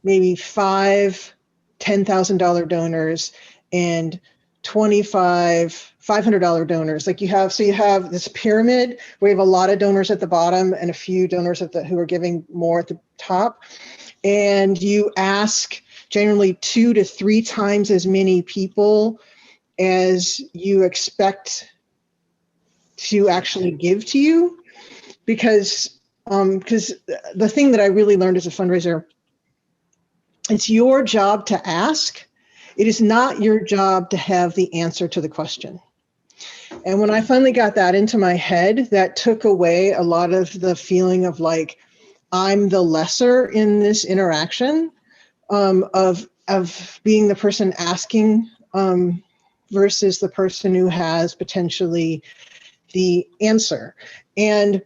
maybe 5 $10,000 donors and 25 $500 donors. You have this pyramid where you have a lot of donors at the bottom and a few donors who are giving more at the top. And you ask generally 2 to 3 times as many people as you expect to actually give to you, because the thing that I really learned as a fundraiser, it's your job to ask. It is not your job to have the answer to the question. And when I finally got that into my head, that took away a lot of the feeling of I'm the lesser in this interaction, of being the person asking versus the person who has potentially the answer. And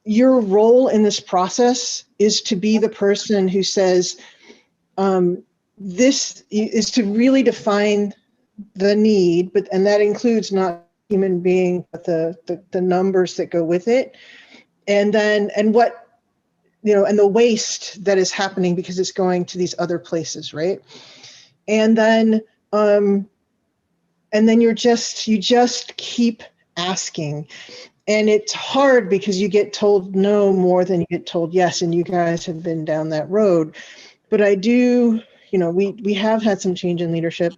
your role in this process is to be the person who says, this is to really define the need, and that includes not human being, but the numbers that go with it, and what, and the waste that is happening because it's going to these other places, right? And then you just keep asking. And it's hard because you get told no more than you get told yes, and you guys have been down that road. But I do, we have had some change in leadership,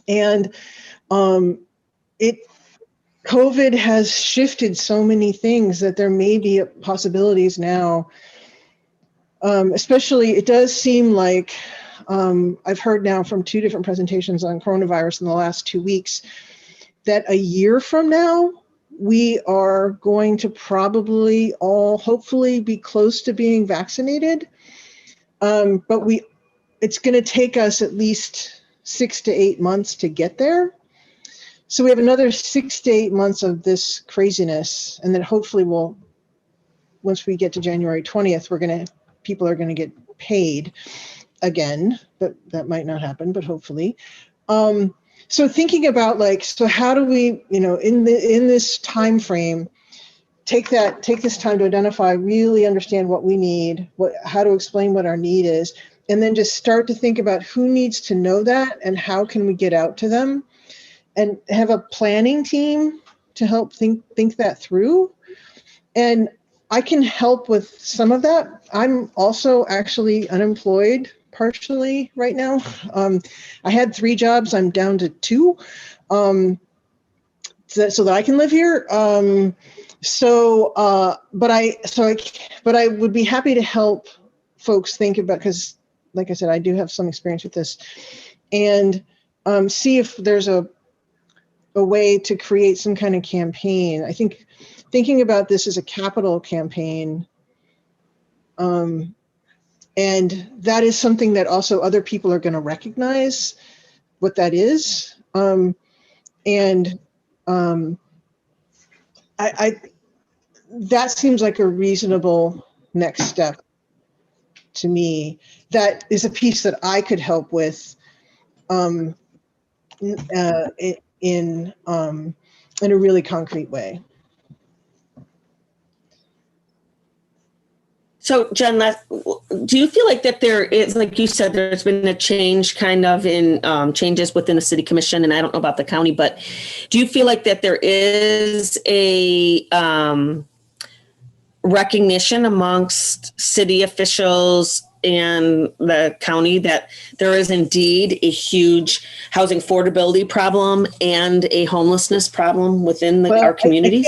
and COVID has shifted so many things that there may be possibilities now. Especially, it does seem like I've heard now from 2 different presentations on coronavirus in the last 2 weeks that a year from now, we are going to probably all hopefully be close to being vaccinated. But it's going to take us at least 6 to 8 months to get there. So we have another 6 to 8 months of this craziness, and then hopefully we'll once we get to January 20th, people are gonna get paid again, but that might not happen, but hopefully. So thinking about like, so how do we, in this time frame, take this time to identify, really understand what we need, how to explain what our need is, and then just start to think about who needs to know that and how can we get out to them, and have a planning team to help think that through. And I can help with some of that. I'm also actually unemployed partially right now. I had 3 jobs. I'm down to 2, so that I can live here. But I would be happy to help folks think about, because like I said, I do have some experience with this, and see if there's a way to create some kind of campaign. I think thinking about this as a capital campaign, and that is something that also other people are going to recognize what that is. That seems like a reasonable next step to me. That is a piece that I could help with in a really concrete way. So, Jen, do you feel like that there is, like you said, there's been a change kind of in changes within the city commission, and I don't know about the county, but do you feel like that there is a recognition amongst city officials and the county that there is indeed a huge housing affordability problem and a homelessness problem within our communities?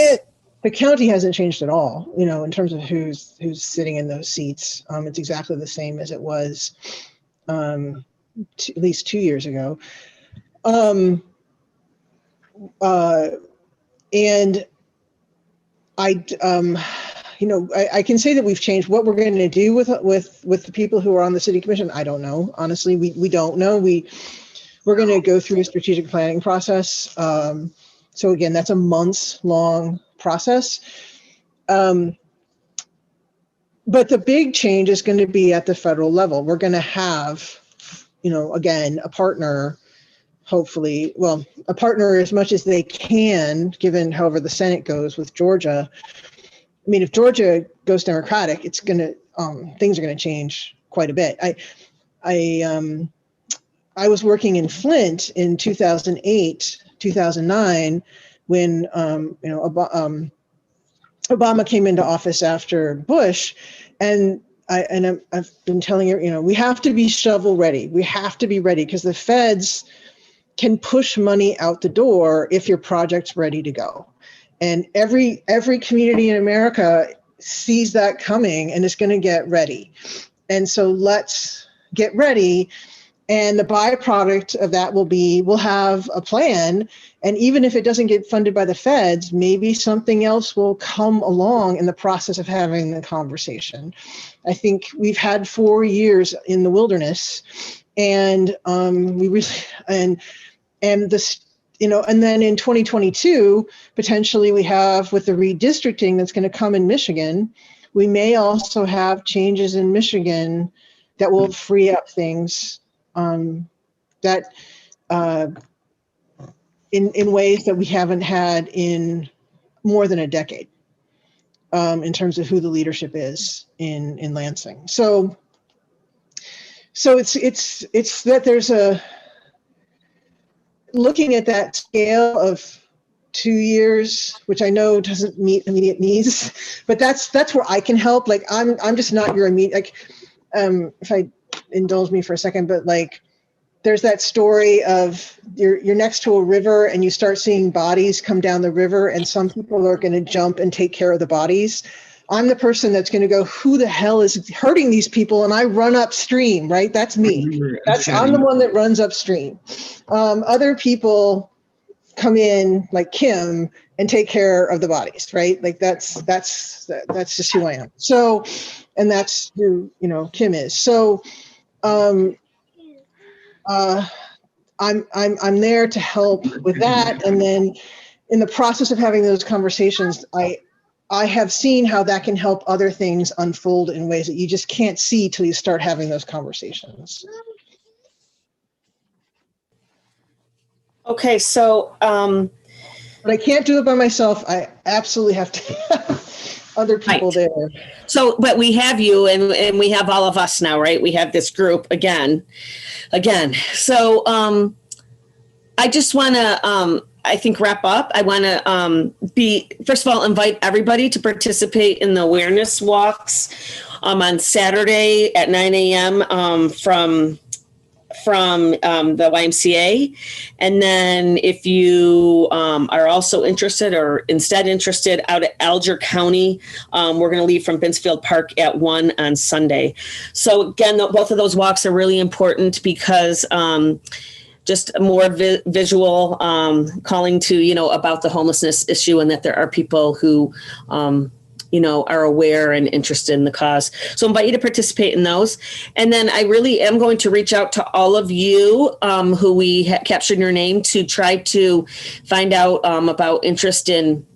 The county hasn't changed at all, in terms of who's sitting in those seats. It's exactly the same as it was at least 2 years ago. And I can say that we've changed. What we're going to do with the people who are on the city commission, I don't know. Honestly, we don't know. We're going to go through a strategic planning process. So again, that's a months-long process. But the big change is going to be at the federal level. We're going to have, again, a partner, hopefully, well, a partner as much as they can, given however the Senate goes with Georgia. I mean, if Georgia goes Democratic, it's going to, things are going to change quite a bit. I was working in Flint in 2008, 2009, when Obama came into office after Bush, and I've been telling you, we have to be shovel ready. We have to be ready, because the feds can push money out the door if your project's ready to go. And every community in America sees that coming and is going to get ready. And so let's get ready. And the byproduct of that will be, we'll have a plan. And even if it doesn't get funded by the feds, maybe something else will come along in the process of having the conversation. I think we've had 4 years in the wilderness, and we really, and this, and then in 2022, potentially we have, with the redistricting that's going to come in Michigan, we may also have changes in Michigan that will free up things that in ways that we haven't had in more than a decade, in terms of who the leadership is in Lansing. So it's that there's looking at that scale of 2 years, which I know doesn't meet immediate needs, but that's where I can help. Like I'm just not your immediate, like, if I indulge me for a second, but like, there's that story of you're next to a river and you start seeing bodies come down the river, and some people are going to jump and take care of the bodies. I'm the person that's going to go, who the hell is hurting these people? And I run upstream, right? That's me. I'm the one that runs upstream. Other people come in, like Kim, and take care of the bodies, right? Like that's just who I am. So, and that's who, Kim is. So, I'm there to help with that. And then in the process of having those conversations, I have seen how that can help other things unfold in ways that you just can't see till you start having those conversations. Okay, so But I can't do it by myself. I absolutely have to have other people Right. there. So, but we have you and we have all of us now, right? We have this group again. So I just want to, I think, wrap up. I want to first of all, invite everybody to participate in the awareness walks on Saturday at 9 a.m. From the YMCA. And then if you are also interested or instead interested out at Alger County, we're going to leave from Binsfield Park at 1 on Sunday. So again, both of those walks are really important because just more visual calling to, about the homelessness issue and that there are people who, are aware and interested in the cause. So I invite you to participate in those. And then I really am going to reach out to all of you who we captured your name to try to find out about interest in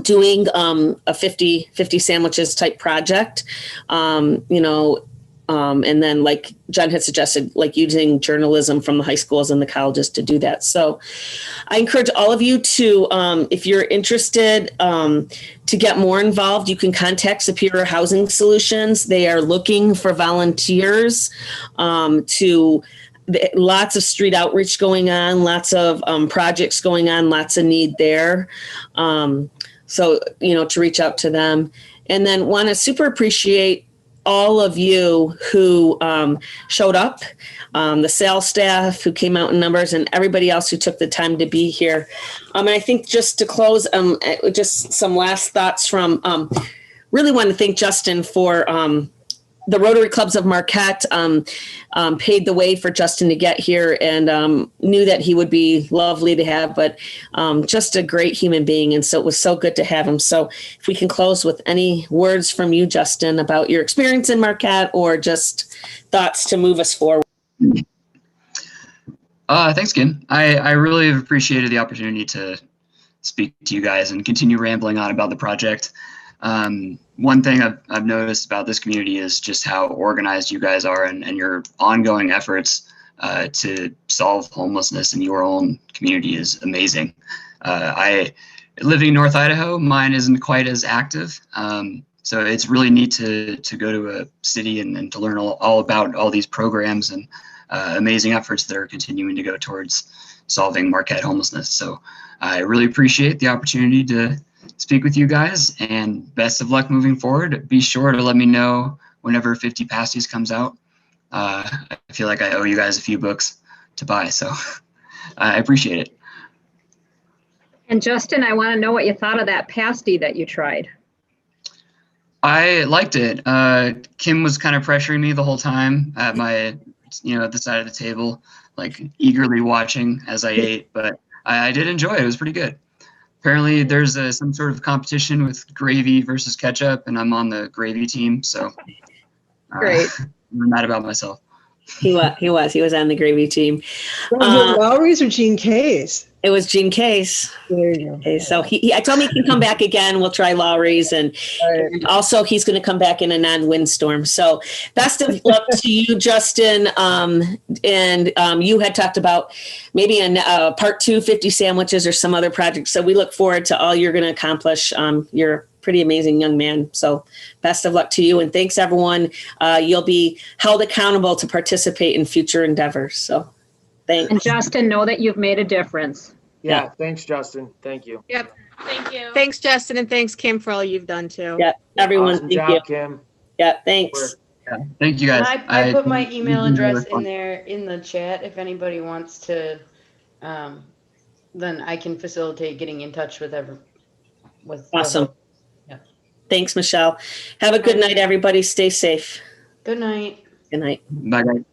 doing a 50 sandwiches type project, and then like John had suggested, like using journalism from the high schools and the colleges to do that. So I encourage all of you to, if you're interested to get more involved, you can contact Superior Housing Solutions. They are looking for volunteers lots of street outreach going on, lots of projects going on, lots of need there. So, to reach out to them. And then want to super appreciate all of you who showed up, the sales staff who came out in numbers, and everybody else who took the time to be here. And I think just to close, just some last thoughts from, really want to thank Justin for the Rotary Clubs of Marquette paid the way for Justin to get here and knew that he would be lovely to have, but just a great human being. And so it was so good to have him. So if we can close with any words from you, Justin, about your experience in Marquette or just thoughts to move us forward. Thanks, Kim. I really have appreciated the opportunity to speak to you guys and continue rambling on about the project. One thing I've noticed about this community is just how organized you guys are and your ongoing efforts to solve homelessness in your own community is amazing. Living in North Idaho, mine isn't quite as active. So it's really neat to go to a city and to learn all about all these programs and amazing efforts that are continuing to go towards solving Marquette homelessness. So I really appreciate the opportunity to speak with you guys, and best of luck moving forward. Be sure to let me know whenever 50 Pasties comes out. I feel like I owe you guys a few books to buy, so I appreciate it. And Justin, I want to know what you thought of that pasty that you tried. I liked it. Kim was kind of pressuring me the whole time at my, at the side of the table, like eagerly watching as I ate, but I did enjoy it. It was pretty good. Apparently there's some sort of competition with gravy versus ketchup, and I'm on the gravy team, so Great. I'm mad about myself. He was on the gravy team. Was it Lowry's or Gene K's? It was Gene Case. There you go. Okay, so I told him he can come back again. We'll try Lowry's, and also he's going to come back in a non-windstorm. So best of luck to you, Justin. And you had talked about maybe in part 2, 50 sandwiches or some other project. So we look forward to all you're going to accomplish. You're a pretty amazing young man. So best of luck to you, and thanks everyone. You'll be held accountable to participate in future endeavors. So thanks. And Justin, know that you've made a difference. Yeah, thanks, Justin. Thank you. Yep. Thank you. Thanks, Justin, and thanks, Kim, for all you've done too. Yeah, everyone. Awesome Thank job, you. Kim. Yeah, thanks. Yeah, thank you guys. I put my email address in there in the chat if anybody wants to, then I can facilitate getting in touch with Awesome. Yeah. Thanks, Michelle. Have a good night, everybody. Stay safe. Good night. Good night. Bye, guys.